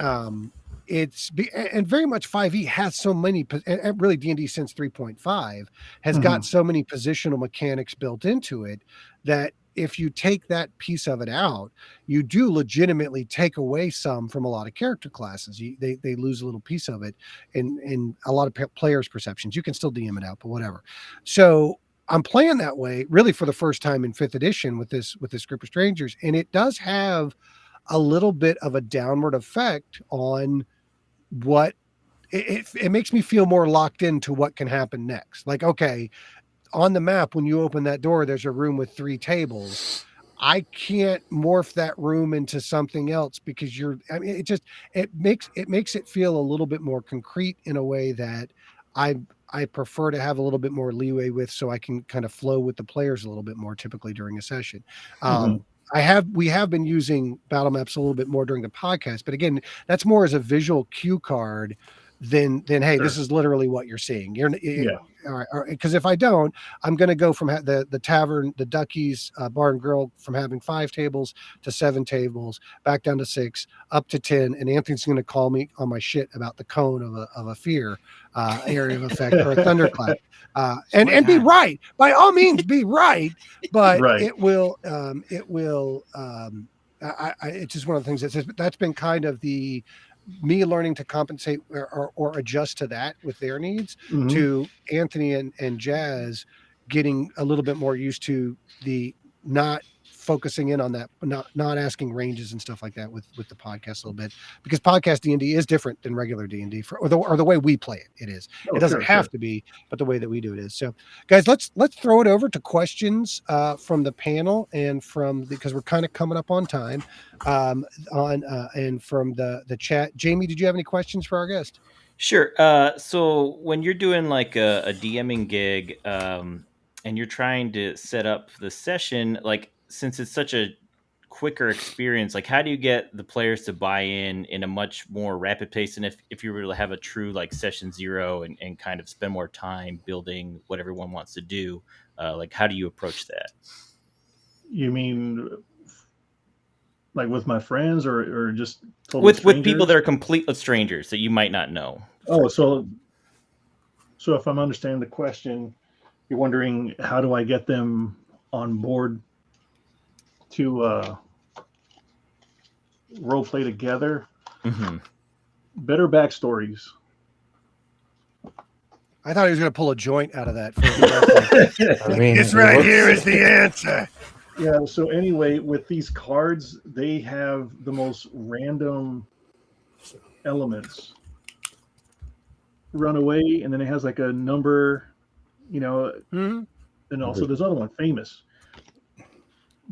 very much 5e has so many, and really D&D since 3.5 has got so many positional mechanics built into it that if you take that piece of it out, you do legitimately take away some from a lot of character classes. They lose a little piece of it in a lot of players' perceptions. You can still DM it out, but whatever. So I'm playing that way really for the first time in 5th edition with this group of strangers, and it does have a little bit of a downward effect on what it makes me feel more locked into what can happen next. Like, okay, on the map, when you open that door, there's a room with 3 tables. I can't morph that room into something else because it makes it feel a little bit more concrete in a way that I prefer to have a little bit more leeway with, so I can kind of flow with the players a little bit more typically during a session. We have been using battle maps a little bit more during the podcast, but again, that's more as a visual cue card than hey, this is literally what you're seeing. All right. Because if I don't, I'm going to go from the tavern, the Duckies Bar and Grill, from having 5 tables to 7 tables, back down to 6, up to 10, and Anthony's going to call me on my shit about the cone of a fear area of effect or a thunderclap, and be right. By all means, be right, but it will. It's just one of the things that's been kind of me learning to compensate or adjust to that with their needs, to Anthony and Jazz getting a little bit more used to the not focusing in on that, not asking ranges and stuff like that with the podcast a little bit, because podcast D&D is different than regular D&D or the way we play it. It is. It doesn't have to be, but the way that we do it is. So guys, let's throw it over to questions from the panel and because we're kind of coming up on time, and from the chat. Jamie, did you have any questions for our guest? Sure. So when you're doing like a DMing gig, and you're trying to set up the session, like, since it's such a quicker experience, like, how do you get the players to buy in a much more rapid pace? And if you were to have a true like session 0 and kind of spend more time building what everyone wants to do, like, how do you approach that? You mean like with my friends or just with people that are complete strangers that you might not know? Oh, so if I'm understanding the question, you're wondering, how do I get them on board to role play together. Mm-hmm. Better backstories. I thought he was going to pull a joint out of that. For I mean, this right here is the answer. Yeah, so anyway, with these cards, they have the most random elements. Runaway, and then it has like a number, Mhm. and also there's another one, famous.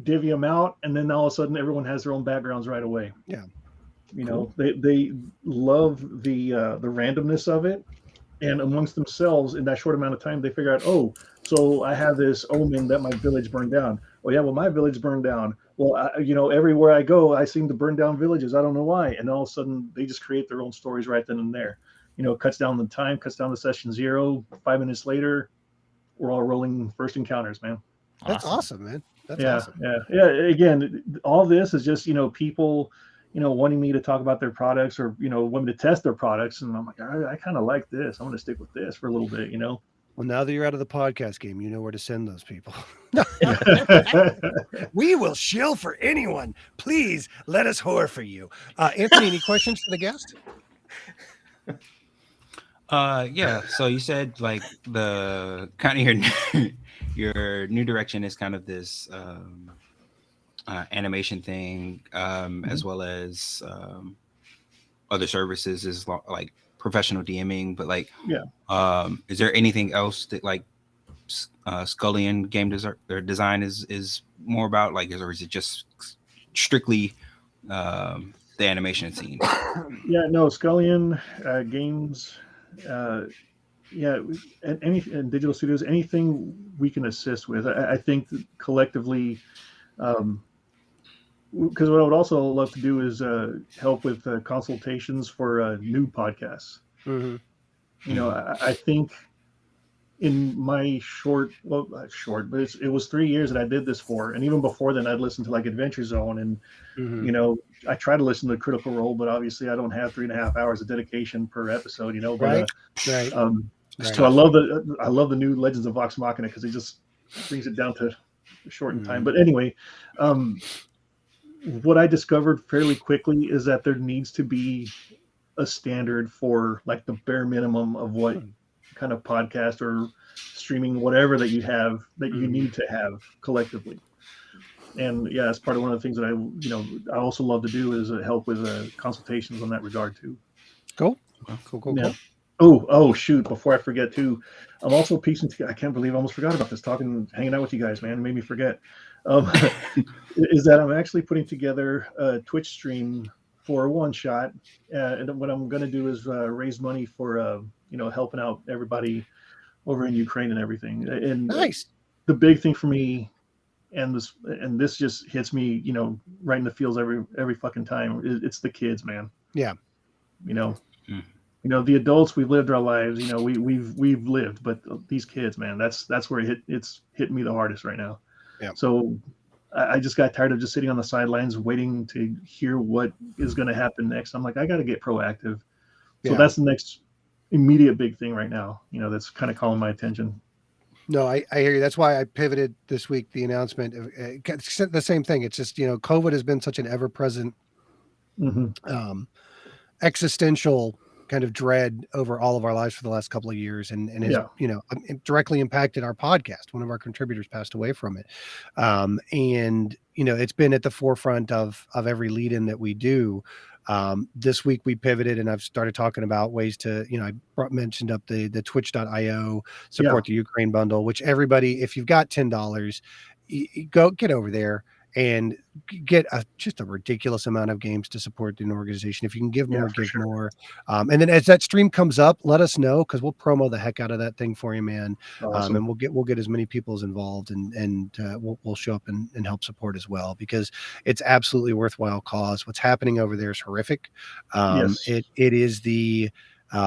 Divvy them out, and then all of a sudden everyone has their own backgrounds right away. Yeah. Cool. They love the randomness of it, and amongst themselves in that short amount of time they figure out, oh, so I have this omen that my village burned down. Oh yeah, well my village burned down. Well, everywhere I go I seem to burn down villages. I don't know why. And all of a sudden they just create their own stories right then and there. Cuts down the time, cuts down the session 0. 5 minutes later we're all rolling first encounters, man. That's awesome, man. That's yeah, awesome. yeah. Again, all this is just people, wanting me to talk about their products, or want me to test their products, and I'm like, I kind of like this. I'm going to stick with this for a little bit, Well, now that you're out of the podcast game, you know where to send those people. We will shill for anyone. Please let us whore for you. Anthony, any questions for the guest? Yeah. So you said like the kind of your new direction is kind of this animation thing, as well as other services is like professional DMing. But like, is there anything else that like Scullion game design is more about? Like, or is it just strictly the animation scene? Yeah, no, Scullion games. And digital studios, anything we can assist with. I think that collectively, because what I would also love to do is help with consultations for new podcasts. Mm-hmm. I think in my not short, but it was 3 years that I did this for, and even before then, I'd listened to like Adventure Zone, and I try to listen to Critical Role, but obviously I don't have 3.5 hours of dedication per episode. But, Right. So I love the new Legends of Vox Machina because it just brings it down to a shortened time. But anyway, what I discovered fairly quickly is that there needs to be a standard for like the bare minimum of what kind of podcast or streaming, whatever that you have, that you need to have collectively. And yeah, that's part of one of the things that I also love to do is help with consultations on that regard too. Cool. Yeah. Oh shoot! Before I forget too, I'm also piecing together. I can't believe I almost forgot about this. Hanging out with you guys, man, it made me forget. Is that I'm actually putting together a Twitch stream for a one shot, and what I'm going to do is raise money for helping out everybody over in Ukraine and everything. And nice. The big thing for me, and this just hits me, right in the feels every fucking time. It's the kids, man. Yeah. The adults, we've lived our lives. We've lived, but these kids, man, that's where it's hitting me the hardest right now. Yeah. So I just got tired of just sitting on the sidelines waiting to hear what is going to happen next. I'm like, I got to get proactive. So that's the next immediate big thing right now. That's kind of calling my attention. No, I hear you. That's why I pivoted this week. The announcement of the same thing. It's just COVID has been such an ever-present existential kind of dread over all of our lives for the last couple of years, and has it directly impacted our podcast. One of our contributors passed away from it, and it's been at the forefront of every lead-in that we do. This week we pivoted, and I've started talking about ways to I mentioned up the twitch.io support the Ukraine bundle, which everybody, if you've got $10, go get over there and get just a ridiculous amount of games to support an organization. If you can give more, give more. And then as that stream comes up, let us know, because we'll promo the heck out of that thing for you, man. Awesome. And we'll get as many people as involved, and we'll show up and help support as well, because it's absolutely a worthwhile cause. What's happening over there is horrific. It is the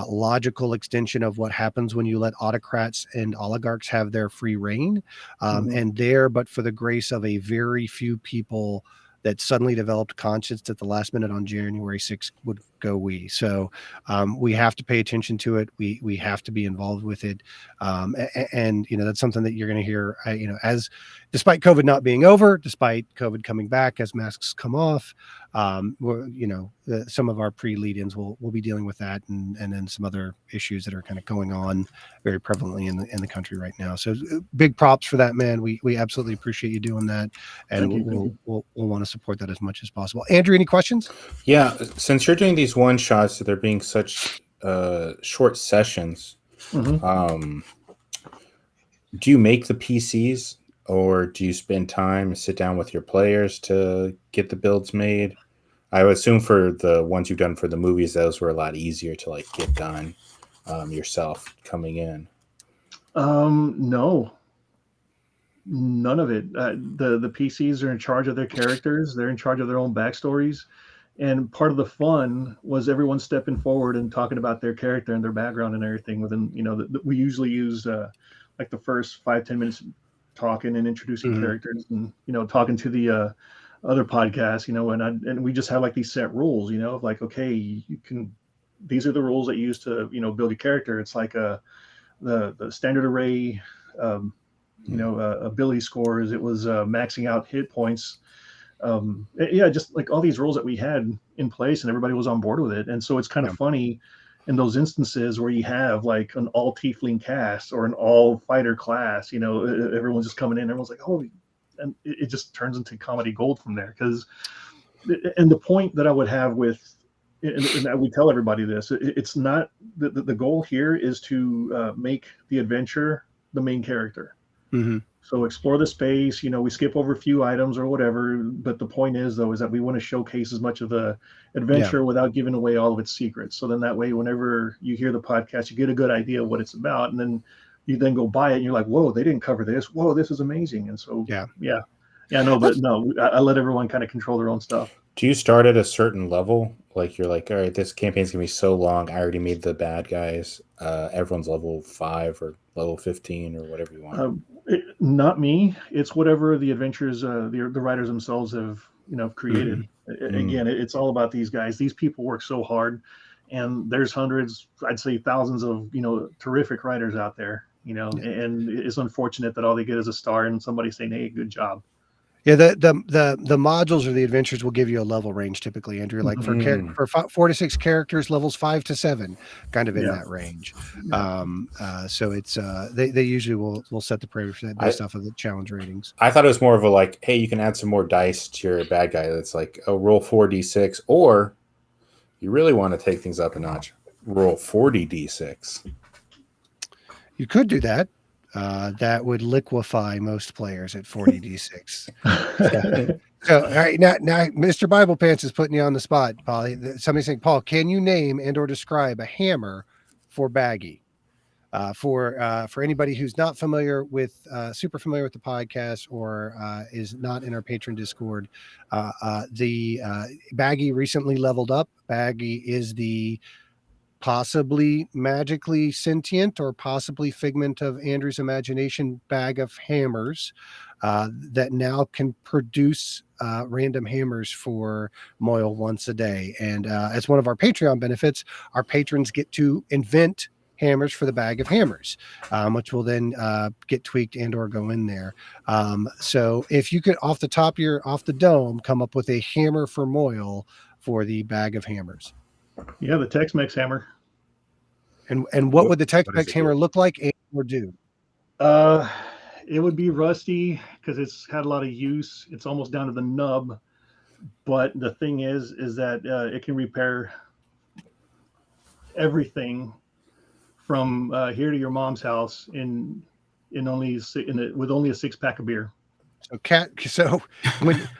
logical extension of what happens when you let autocrats and oligarchs have their free reign, and but for the grace of a very few people that suddenly developed conscience at the last minute on January 6th would go we. So we have to pay attention to it. We have to be involved with it. And that's something that you're going to hear, as despite COVID not being over, despite COVID coming back, as masks come off, some of our pre-lead-ins will be dealing with that, and then some other issues that are kind of going on very prevalently in the country right now. So big props for that, man. We absolutely appreciate you doing that, and we'll want to support that as much as possible. Andrew, any questions? Yeah, since you're doing these one shots, they're being such short sessions. Mm-hmm. Do you make the PCs, or do you spend time and sit down with your players to get the builds made? I would assume for the ones you've done for the movies, those were a lot easier to get done yourself coming in. No, none of it. The PCs are in charge of their characters. They're in charge of their own backstories. And part of the fun was everyone stepping forward and talking about their character and their background and everything. Within, we usually use the first 5-10 minutes talking and introducing characters, and talking to the other podcasts, and we just have these set rules, of okay, you can, these are the rules that you use to build your character. It's like the standard array, ability scores. It was maxing out hit points. Just all these rules that we had in place, and everybody was on board with it. And so it's kind of funny in those instances where you have an all tiefling cast or an all fighter class, everyone's just coming in, everyone's like, holy, and it just turns into comedy gold from there. And the point that I would have with, and we tell everybody this, it's not the goal here is to make the adventure the main character. Mm-hmm. So explore the space, we skip over a few items or whatever. But the point is that we want to showcase as much of the adventure without giving away all of its secrets. So then that way, whenever you hear the podcast, you get a good idea of what it's about. And then you then go buy it and you're like, whoa, they didn't cover this. Whoa, this is amazing. And so, I let everyone kind of control their own stuff. Do you start at a certain level? You're like, all right, this campaign's going to be so long. I already made the bad guys. Everyone's level 5 or level 15 or whatever you want. Not me. It's whatever the adventures the writers themselves have created. Again, it's all about these guys. These people work so hard, and there's hundreds, I'd say thousands of terrific writers out there. And it's unfortunate that all they get is a star and somebody saying, "Hey, good job." Yeah, the modules or the adventures will give you a level range typically, Andrew. For 4 to 6 characters, levels 5 to 7, kind of in that range. So it's they usually will set the parameters based off of the challenge ratings. I thought it was more of a hey, you can add some more dice to your bad guy. That's roll 4d6, or you really want to take things up a notch, roll 40d6. You could do that. That would liquefy most players at 40d6. So, all right, now, Mr. Bible Pants is putting you on the spot, Paul. Somebody's saying, Paul, can you name and/or describe a hammer for Baggy? For anybody who's not familiar with, super familiar with the podcast, or is not in our patron Discord, the Baggy recently leveled up. Baggy is the possibly magically sentient or possibly figment of Andrew's imagination bag of hammers that now can produce random hammers for Moyle once a day. And as one of our Patreon benefits, our patrons get to invent hammers for the bag of hammers, which will then get tweaked and or go in there. So if you could off the dome come up with a hammer for Moyle for the bag of hammers. Yeah, the Tex-Mex hammer. And what would the Tex-Mex hammer look like or do? It would be rusty because it's had a lot of use. It's almost down to the nub. But the thing is that it can repair everything from here to your mom's house with only a 6-pack of beer. So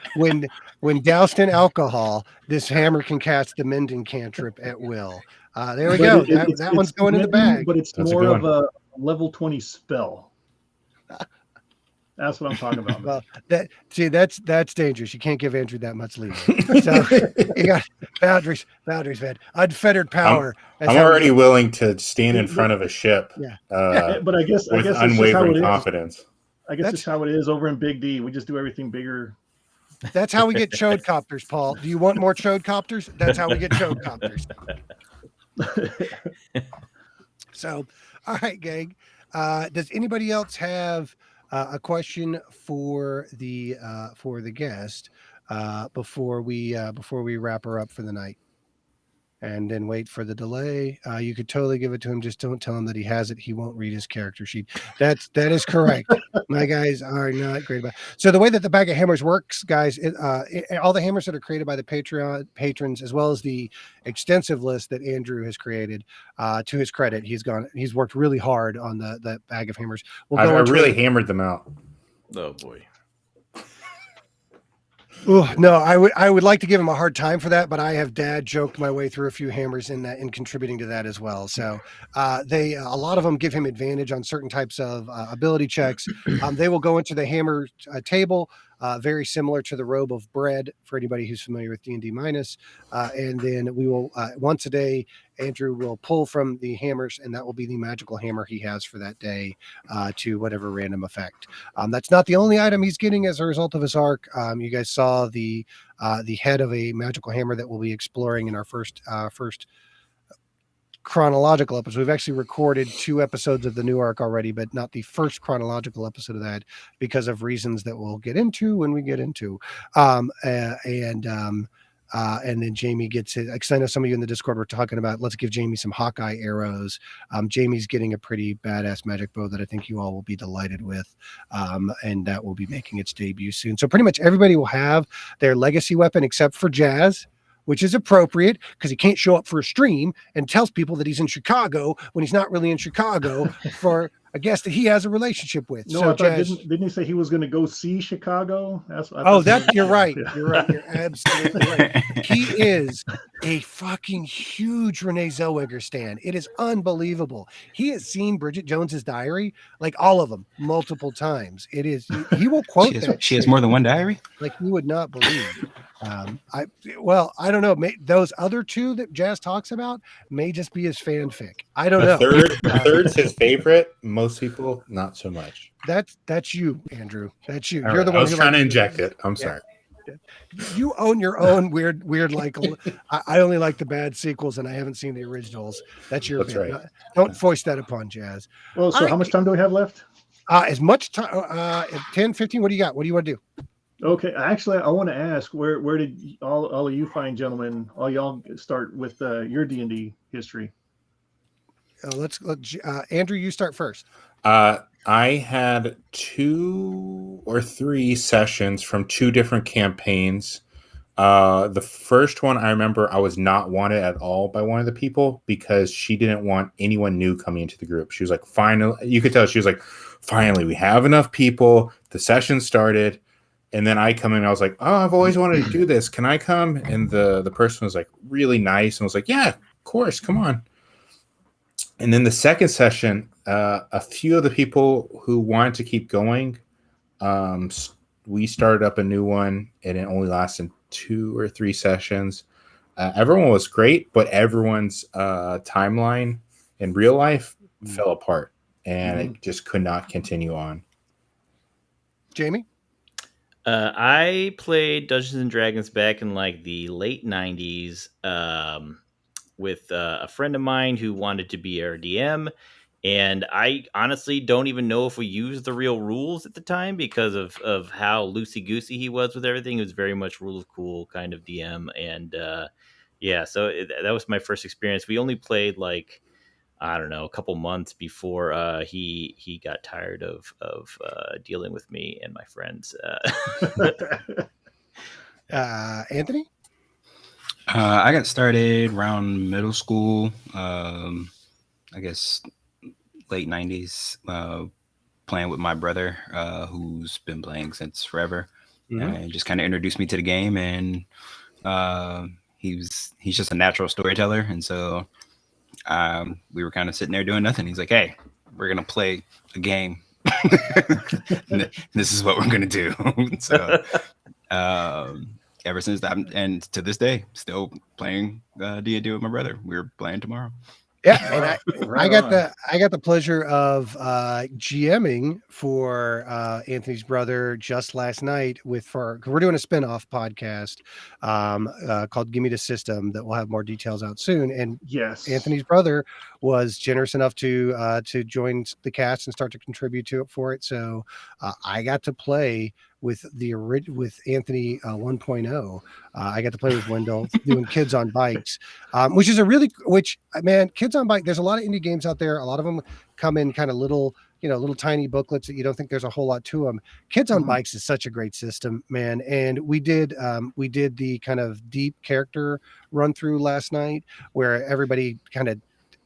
when doused in alcohol, this hammer can cast the mending cantrip at will. There we go. That one's going in the bag. But it's more of a level 20 spell. That's what I'm talking about. Well, that's dangerous. You can't give Andrew that much leeway. So you got boundaries, man. Unfettered power. I'm already willing to stand in front of a ship. Yeah. But I guess with unwavering confidence. I guess that's how it is over in Big D. We just do everything bigger That's how we get chode copters, Paul. Do you want more chode copters? That's how we get chode copters. So, all right, gang. Does anybody else have a question for the guest before we wrap her up for the night? And then wait for the delay. You could totally give it to him. Just don't tell him that he has it. He won't read his character sheet. That is correct. My guys are not great about it. So the way that the Bag of Hammers works, guys, all the hammers that are created by the Patreon patrons, as well as the extensive list that Andrew has created, to his credit, he's worked really hard on the Bag of Hammers. I really hammered them out. Oh boy. Oh, no, I would like to give him a hard time for that, but I have dad joked my way through a few hammers in contributing to that as well. So a lot of them give him advantage on certain types of ability checks. They will go into the hammer table, very similar to the robe of bread for anybody who's familiar with D&D minus. And then we will once a day, Andrew will pull from the hammers, and that will be the magical hammer he has for that day to whatever random effect. That's not the only item he's getting as a result of his arc. You guys saw the head of a magical hammer that we'll be exploring in our first chronological episode. We've actually recorded 2 episodes of the new arc already, but not the first chronological episode of that because of reasons that we'll get into when we get into. And then Jamie gets it. Because I know some of you in the Discord were talking about, let's give Jamie some Hawkeye arrows. Jamie's getting a pretty badass magic bow that I think you all will be delighted with. And that will be making its debut soon. So pretty much everybody will have their legacy weapon except for Jazz, which is appropriate because he can't show up for a stream and tells people that he's in Chicago when he's not really in Chicago for a guest that he has a relationship with. No, so I thought, Jazz, didn't he say he was going to go see Chicago? You're right. Yeah. You're right. You're absolutely right. He is a fucking huge Renee Zellweger stan. It is unbelievable. He has seen Bridget Jones's diary, like all of them, multiple times. It is. He will quote that. She has more than one diary. Like you would not believe. I don't know. Those other 2 that Jazz talks about may just be his fanfic. I don't know. The third's his favorite. Most people, not so much. That's you, Andrew. That's you. All You're right. the one. I was trying to inject it. I'm sorry. You own your own weird. Like I only like the bad sequels, and I haven't seen the originals. That's your. That's right. Don't foist that upon Jazz. Well, so how much time do we have left? As much time. 10, 15. What do you got? What do you want to do? Okay, actually, I want to ask where did all of you fine gentlemen, all y'all start with your D&D history? Let's Andrew, you start first. I had 2 or 3 sessions from 2 different campaigns. The first one, I remember I was not wanted at all by one of the people because she didn't want anyone new coming into the group. She was like, finally, you could tell she was like, finally, we have enough people. The session started. And then I come in and I was like, oh, I've always wanted to do this. Can I come? And the person was like really nice and was like, yeah, of course, come on. And then the second session, a few of the people who wanted to keep going, we started up a new one and it only lasted 2 or 3 sessions. Everyone was great, but everyone's timeline in real life fell apart and it just could not continue on. Jamie? I played Dungeons and Dragons back in like the late 90s with a friend of mine who wanted to be our DM. And I honestly don't even know if we used the real rules at the time because of how loosey-goosey he was with everything. It was very much rule of cool kind of DM. And so that was my first experience. We only played like, I don't know, a couple months before he got tired of dealing with me and my friends. Anthony? I got started around middle school. I guess late 90s, playing with my brother, who's been playing since forever, and just kind of introduced me to the game. And he's just a natural storyteller, and so we were kind of sitting there doing nothing. He's like, hey, we're going to play a game. This is what we're going to do. So ever since that, and to this day, still playing D&D with my brother. We're playing tomorrow. Yeah, and I got Right the pleasure of GMing for Anthony's brother just last night we're doing a spinoff podcast called Gimme the System that will have more details out soon. And Yes. Anthony's brother was generous enough to join the cast and start to contribute to it for it. So I got to play with with Anthony 1.0. I got to play with Wendell doing Kids on Bikes, which is man, Kids on Bike. There's a lot of indie games out there. A lot of them come in kind of little tiny booklets that you don't think there's a whole lot to them. Kids on Bikes is such a great system, man. And we did the kind of deep character run through last night where everybody kind of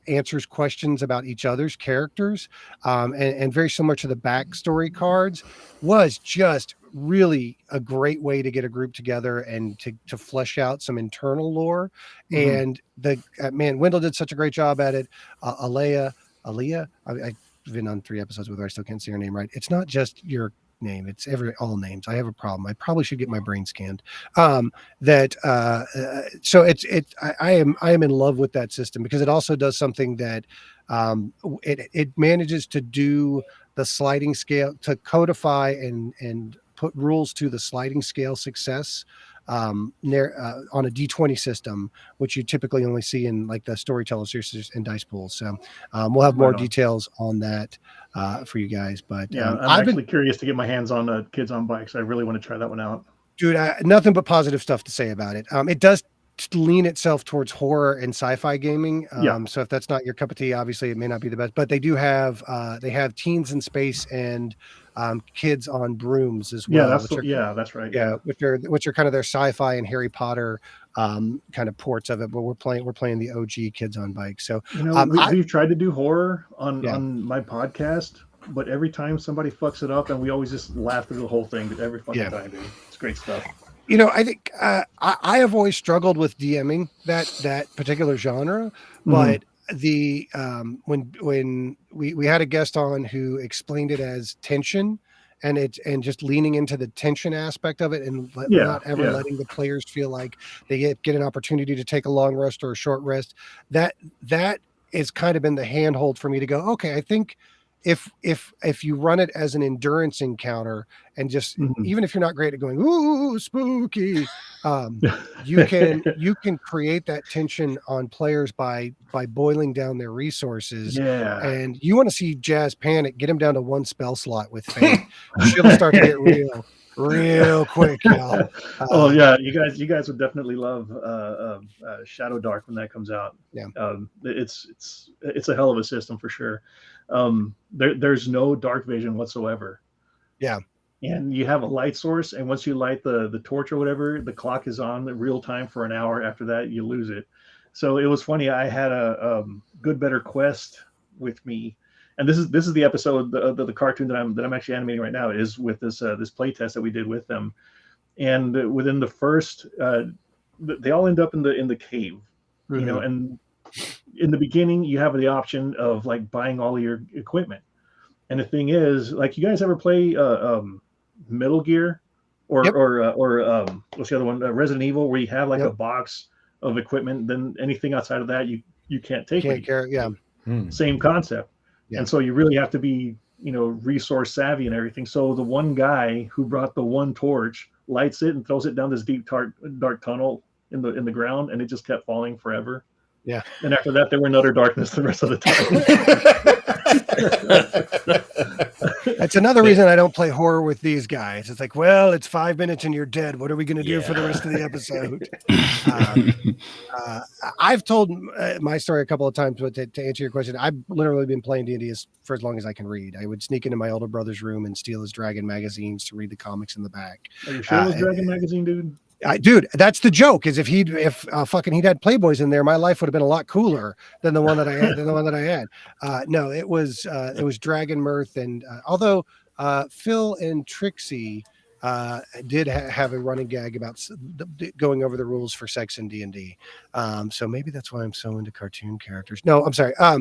answers questions about each other's characters, and very similar to the backstory cards, was just really a great way to get a group together and to flesh out some internal lore. And the man, Wendell did such a great job at it. Aaliyah, I've been on 3 episodes with her. I still can't say her name right. It's not just your name, it's all names. I have a problem. I probably should get my brain scanned. So I am in love with that system because it also does something that it manages to do the sliding scale, to codify and put rules to the sliding scale success on a D20 system, which you typically only see in like the storyteller series and dice pools. So we'll have more details on that for you guys. But yeah, I'm actually curious to get my hands on Kids on Bikes. I really want to try that one out. Dude, nothing but positive stuff to say about it. It does lean itself towards horror and sci-fi gaming. So if that's not your cup of tea, obviously it may not be the best, but they do have teens in space and kids on brooms as well. That's right. Yeah, which are kind of their sci-fi and Harry Potter kind of ports of it. But we're playing the OG Kids on Bikes. So we've tried to do horror on my podcast, but every time somebody fucks it up, and we always just laugh through the whole thing every fucking time, dude. It's great stuff. I think I have always struggled with DMing that particular genre, but when we had a guest on who explained it as tension, and just leaning into the tension aspect of it, and not ever letting the players feel like they get an opportunity to take a long rest or a short rest. That has kind of been the handhold for me to go, okay, I think if you run it as an endurance encounter and just even if you're not great at going ooh spooky, you can create that tension on players by boiling down their resources. And you want to see Jazz panic, get him down to 1 spell slot with Fate. She'll start to get real quick, y'all. You guys would definitely love Shadow Dark when that comes out. It's a hell of a system for sure. There's no dark vision whatsoever. And you have a light source, and once you light the torch or whatever, the clock is on real time for an hour. After that, you lose it. So it was funny. I had a Good Better Quest with me, and this is the episode of the cartoon that I'm actually animating right now, is with this play test that we did with them. And within the first, they all end up in the cave, and in the beginning you have the option of like buying all of your equipment. And the thing is, like, you guys ever play Metal Gear or what's the other one, Resident Evil, where you have like a box of equipment, then anything outside of that you can't take. Same concept. And so you really have to be resource savvy and everything. So the one guy who brought the one torch lights it and throws it down this deep dark tunnel in the ground, and it just kept falling forever. And after that, there were in utter darkness the rest of the time. That's another reason I don't play horror with these guys. It's like, well, it's 5 minutes and you're dead. What are we going to do for the rest of the episode? I've told my story a couple of times, but to answer your question, I've literally been playing D&D for as long as I can read. I would sneak into my older brother's room and steal his Dragon magazines to read the comics in the back. Are you sure it was Dragon magazine, dude? Dude, that's the joke. Is if he'd had Playboys in there, my life would have been a lot cooler than the one that I had. No, it was Dragon Mirth, and although Phil and Trixie did have a running gag about going over the rules for sex in D&D. So maybe that's why I'm so into cartoon characters. No, I'm sorry. I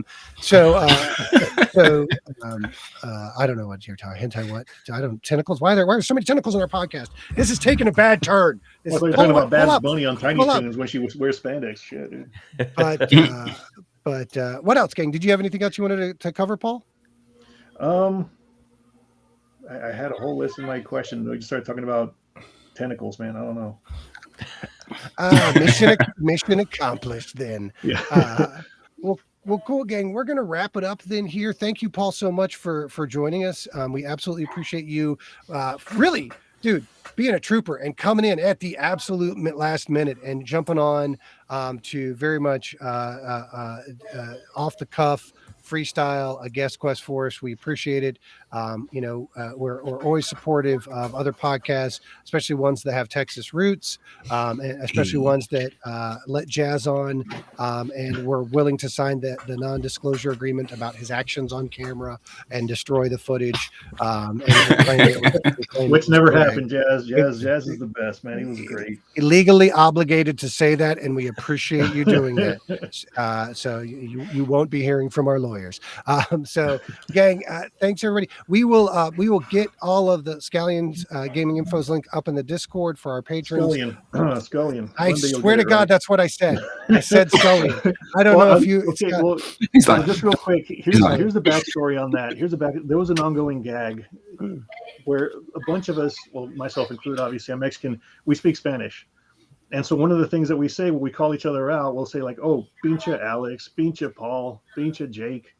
don't know what you're talking. Hentai what? I don't tentacles. Why are there so many tentacles in our podcast? This is taking a bad turn. We're talking about Bad Bunny on Tiny Toons when she wears spandex. Shit, dude. But what else, gang? Did you have anything else you wanted to cover, Paul? I had a whole list in my question. We just started talking about tentacles, man. I don't know. Mission accomplished then. Yeah. Well, cool, gang. We're gonna wrap it up then here. Thank you, Paul, so much for joining us. We absolutely appreciate you. Really, dude, being a trooper and coming in at the absolute last minute and jumping on to very much off the cuff freestyle a guest quest for us. We appreciate it. We're always supportive of other podcasts, especially ones that have Texas roots, and especially ones that let Jazz on, and we're willing to sign the non-disclosure agreement about his actions on camera and destroy the footage. Which never happened, Jazz. Jazz is the best, man. He was great. Legally obligated to say that, and we appreciate you doing that. So you won't be hearing from our lawyers. So, gang, thanks everybody. We will get all of the Scallion's gaming infos link up in the Discord for our patrons. Scullion. I swear to God, that's what I said. I said Scullion. I don't know if you. Okay, well, just real quick. Here's the backstory on that. There was an ongoing gag where a bunch of us, well, myself included, obviously, I'm Mexican. We speak Spanish. And so one of the things that we say when we call each other out, we'll say like, "Oh, pinche Alex, pinche Paul, pinche Jake,"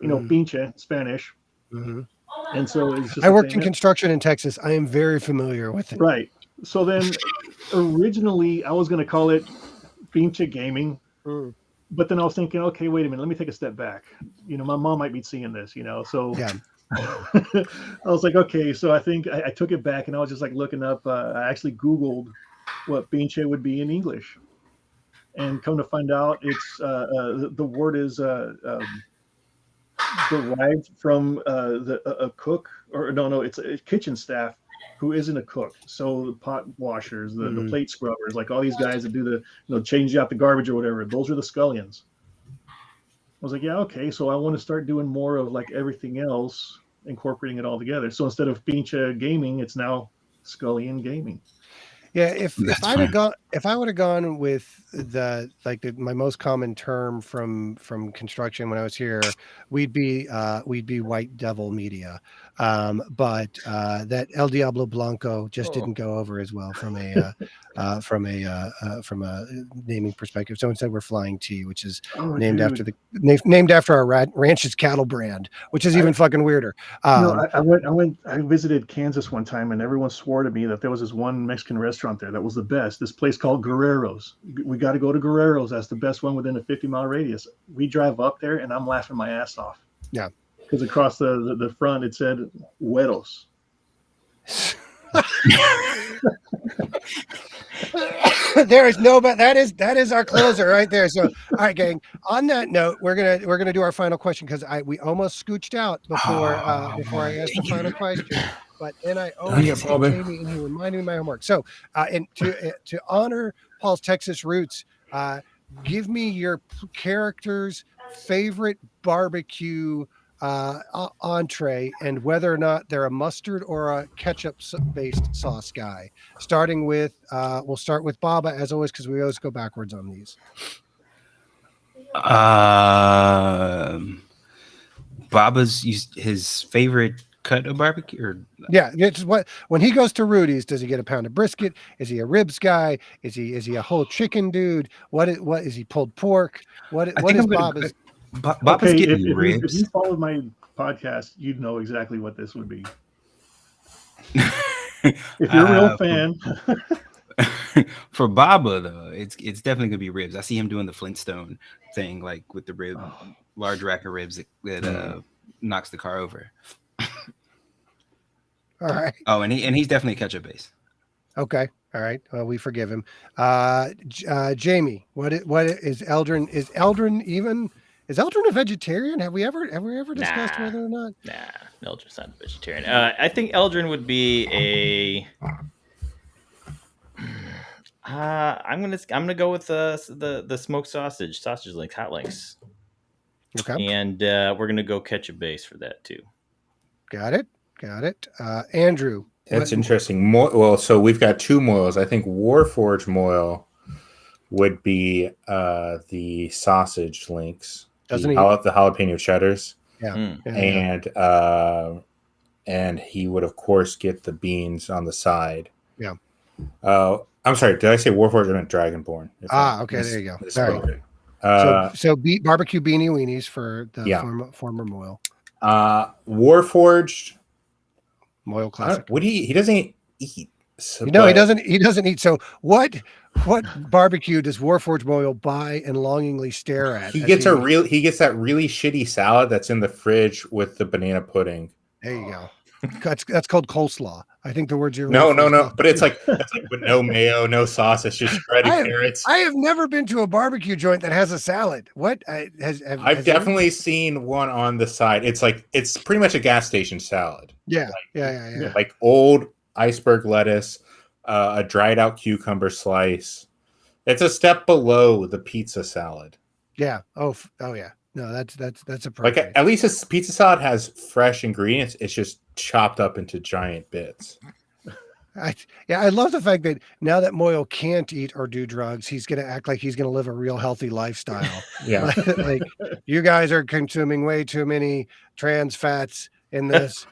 pinche Spanish. Mm-hmm. And so it's just I worked in construction in Texas. I am very familiar with it. Right. So then originally I was going to call it pinche gaming. But then I was thinking, okay, wait a minute, let me take a step back. My mom might be seeing this, so yeah. I was like, okay, so I think I took it back and I was just like looking up. I actually Googled what pinche would be in English, and come to find out, it's the word is derived from a cook, or no, it's a kitchen staff who isn't a cook. So the pot washers, the plate scrubbers, like all these guys that do the change out the garbage or whatever, those are the scullions. I was like, yeah, okay, so I want to start doing more of like everything else, incorporating it all together. So instead of pinche gaming, it's now Scullion Gaming. Yeah, if I would have gone with my most common term from construction when I was here, we'd be White Devil Media, but that El Diablo Blanco just didn't go over as well from a naming perspective. So instead, we're Flying T, which is named after our ranch's cattle brand, which is even fucking weirder. I visited Kansas one time, and everyone swore to me that there was this one Mexican restaurant there that was the best. This place called Guerrero's. We got to go to Guerrero's. That's the best one within a 50-mile radius. We drive up there, and I'm laughing my ass off. Yeah, because across the front it said Hueros. There is no, but that is our closer right there. So, all right, gang. On that note, we're gonna do our final question because we almost scooched out before I asked the final question. But then I always Jamie, and he reminded me of my homework. So, and to honor Paul's Texas roots, give me your character's favorite barbecue entree and whether or not they're a mustard or a ketchup based sauce guy. Starting with we'll start with Baba as always because we always go backwards on these. Baba's his favorite cut of barbecue? Yeah, it's what when he goes to Rudy's, does he get a pound of brisket? Is he a ribs guy? Is he a whole chicken dude? What is he pulled pork? What is Baba's? Baba's getting ribs. If you followed my podcast, you'd know exactly what this would be. If you're a real fan. For Baba though, it's definitely gonna be ribs. I see him doing the Flintstone thing, like with the rib, large rack of ribs that knocks the car over. All right. Oh, and he's definitely ketchup based. Okay. All right. Well, we forgive him. Jamie, what is Eldrin? Is Eldrin a vegetarian? Have we ever discussed whether or not? Nah, Eldrin's not a vegetarian. I think Eldrin would be a. I'm gonna go with the smoked sausage links, hot links. Okay. And we're gonna go ketchup base for that too. Got it. Andrew. That's interesting. So we've got two moils. I think Warforged moil would be the sausage links, the Doesn't he? the jalapeno cheddars, Yeah. Yeah. and he would of course get the beans on the side. Yeah. I'm sorry, did I say Warforged? I meant Dragonborn. Okay, there you go. Sorry. So barbecue beanie weenies for the former Moyle. Warforged Moyle classic. He doesn't eat. So, no, he doesn't eat. So what barbecue does Warforged Moyle buy and longingly stare at? He gets that really shitty salad that's in the fridge with the banana pudding. There you go. That's called coleslaw. I think the words you're no. But it's like with no mayo, no sauce. It's just shredded carrots. I have never been to a barbecue joint that has a salad. What I've definitely seen one on the side. It's pretty much a gas station salad. Yeah, Like old iceberg lettuce, a dried out cucumber slice. It's a step below the pizza salad. Yeah. Oh yeah. No, that's appropriate. Like at least a pizza salad has fresh ingredients. It's just chopped up into giant bits. I love the fact that now that Moyle can't eat or do drugs, he's going to act like he's going to live a real healthy lifestyle. Yeah. like you guys are consuming way too many trans fats in those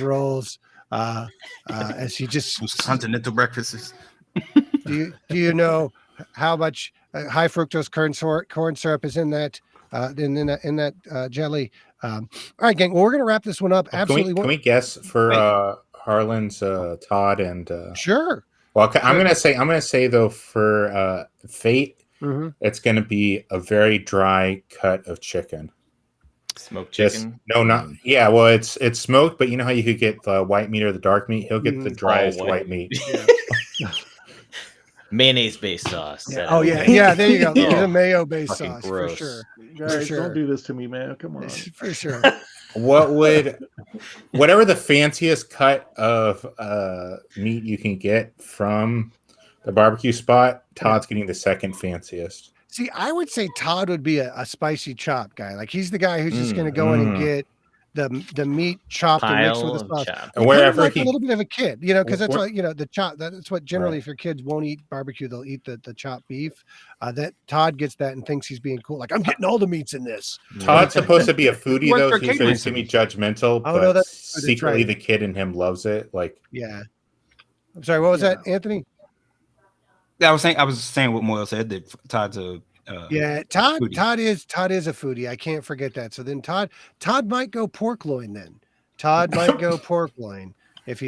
rolls. As he just continental breakfasts. Do you know how much high fructose corn syrup is in that jelly? All right, gang. Well, we're gonna wrap this one up. Absolutely. Can we guess for Harlan's Todd and Sure. Well, I'm gonna say though for Fate, it's gonna be a very dry cut of chicken. Smoked chicken? Well, it's smoked, but you know how you could get the white meat or the dark meat? He'll get the driest white meat. Yeah. Mayonnaise-based sauce. Yeah, there you go. There's a mayo-based sauce gross. for sure. Guys, don't do this to me, man. Come on. For sure. Whatever the fanciest cut of meat you can get from the barbecue spot, Todd's getting the second fanciest. See, I would say Todd would be a spicy chop guy. Like he's the guy who's just going to go in and get the meat chopped and mixed with the sauce. And wherever like a little bit of a kid, because that's like, the chop. That's what generally, if your kids won't eat barbecue, they'll eat the chopped beef. That Todd gets that and thinks he's being cool. Like I'm getting all the meats in this. Todd's supposed to be a foodie though. He's going to be judgmental, but secretly the kid in him loves it. Like, yeah. I'm sorry. What was that, Anthony? I was saying what Moyle said, that Todd's a Todd is a foodie. I can't forget that. So then Todd might go pork loin then. Todd might go pork loin if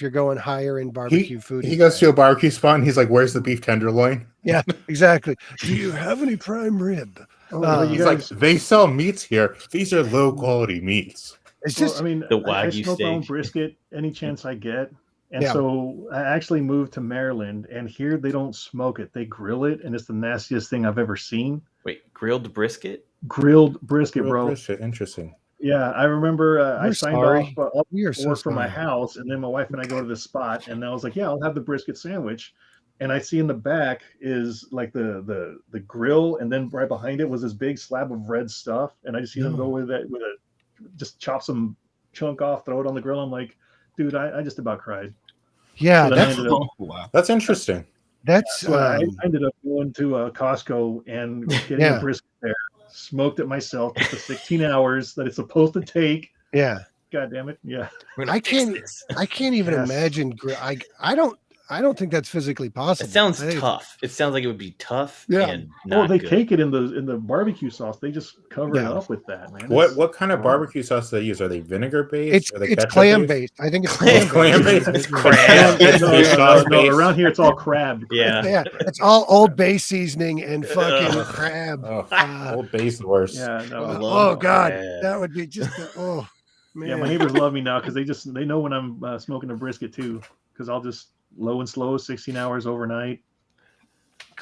you're going higher in barbecue food. He goes to a barbecue spot and he's like, "Where's the beef tenderloin?" Yeah, exactly. Do you have any prime rib? He's like, "They sell meats here. These are low quality meats." It's just, the Wagyu I smoke my own steak. brisket any chance I get. And so I actually moved to Maryland, and here they don't smoke it. They grill it, and it's the nastiest thing I've ever seen. Wait, grilled brisket? Grilled brisket, bro. Brisket. Interesting. Yeah, I remember I signed off work from my house, and then my wife and I go to the spot, and I was like, yeah, I'll have the brisket sandwich. And I see in the back is like the grill, and then right behind it was this big slab of red stuff. And I just see them go with just chop some chunk off, throw it on the grill. I'm like, dude, I just about cried. Yeah, that's interesting. That's I ended up going to Costco and getting a brisket there, smoked it myself for 16 hours that it's supposed to take. Yeah. God damn it. Yeah. I can't even imagine. I don't think that's physically possible. It sounds tough. It sounds like it would be tough. Yeah. And not they good. take it in the barbecue sauce. They just cover it up with that, man. What kind of barbecue sauce do they use? Are they vinegar based? It's clam based. I think it's clam based. It's crab. No, around here it's all crab. Yeah. It's all Old Bay seasoning and fucking crab. Old Bay's the worst. Yeah. No. Oh God, that would be just. Man. Yeah, my neighbors love me now because they know when I'm smoking a brisket too, because I'll just low and slow 16 hours overnight.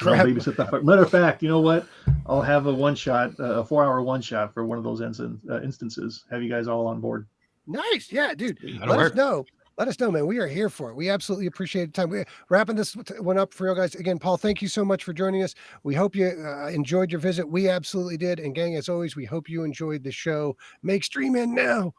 I'll babysit that. Matter of fact, you know what? I'll have a 4-hour one shot for one of those instances. Have you guys all on board? Nice. Yeah, dude. Let us know. Let us know, man. We are here for it. We absolutely appreciate the time. We're wrapping this one up for you guys. Again, Paul, thank you so much for joining us. We hope you enjoyed your visit. We absolutely did. And gang, as always, we hope you enjoyed the show. Make stream in now.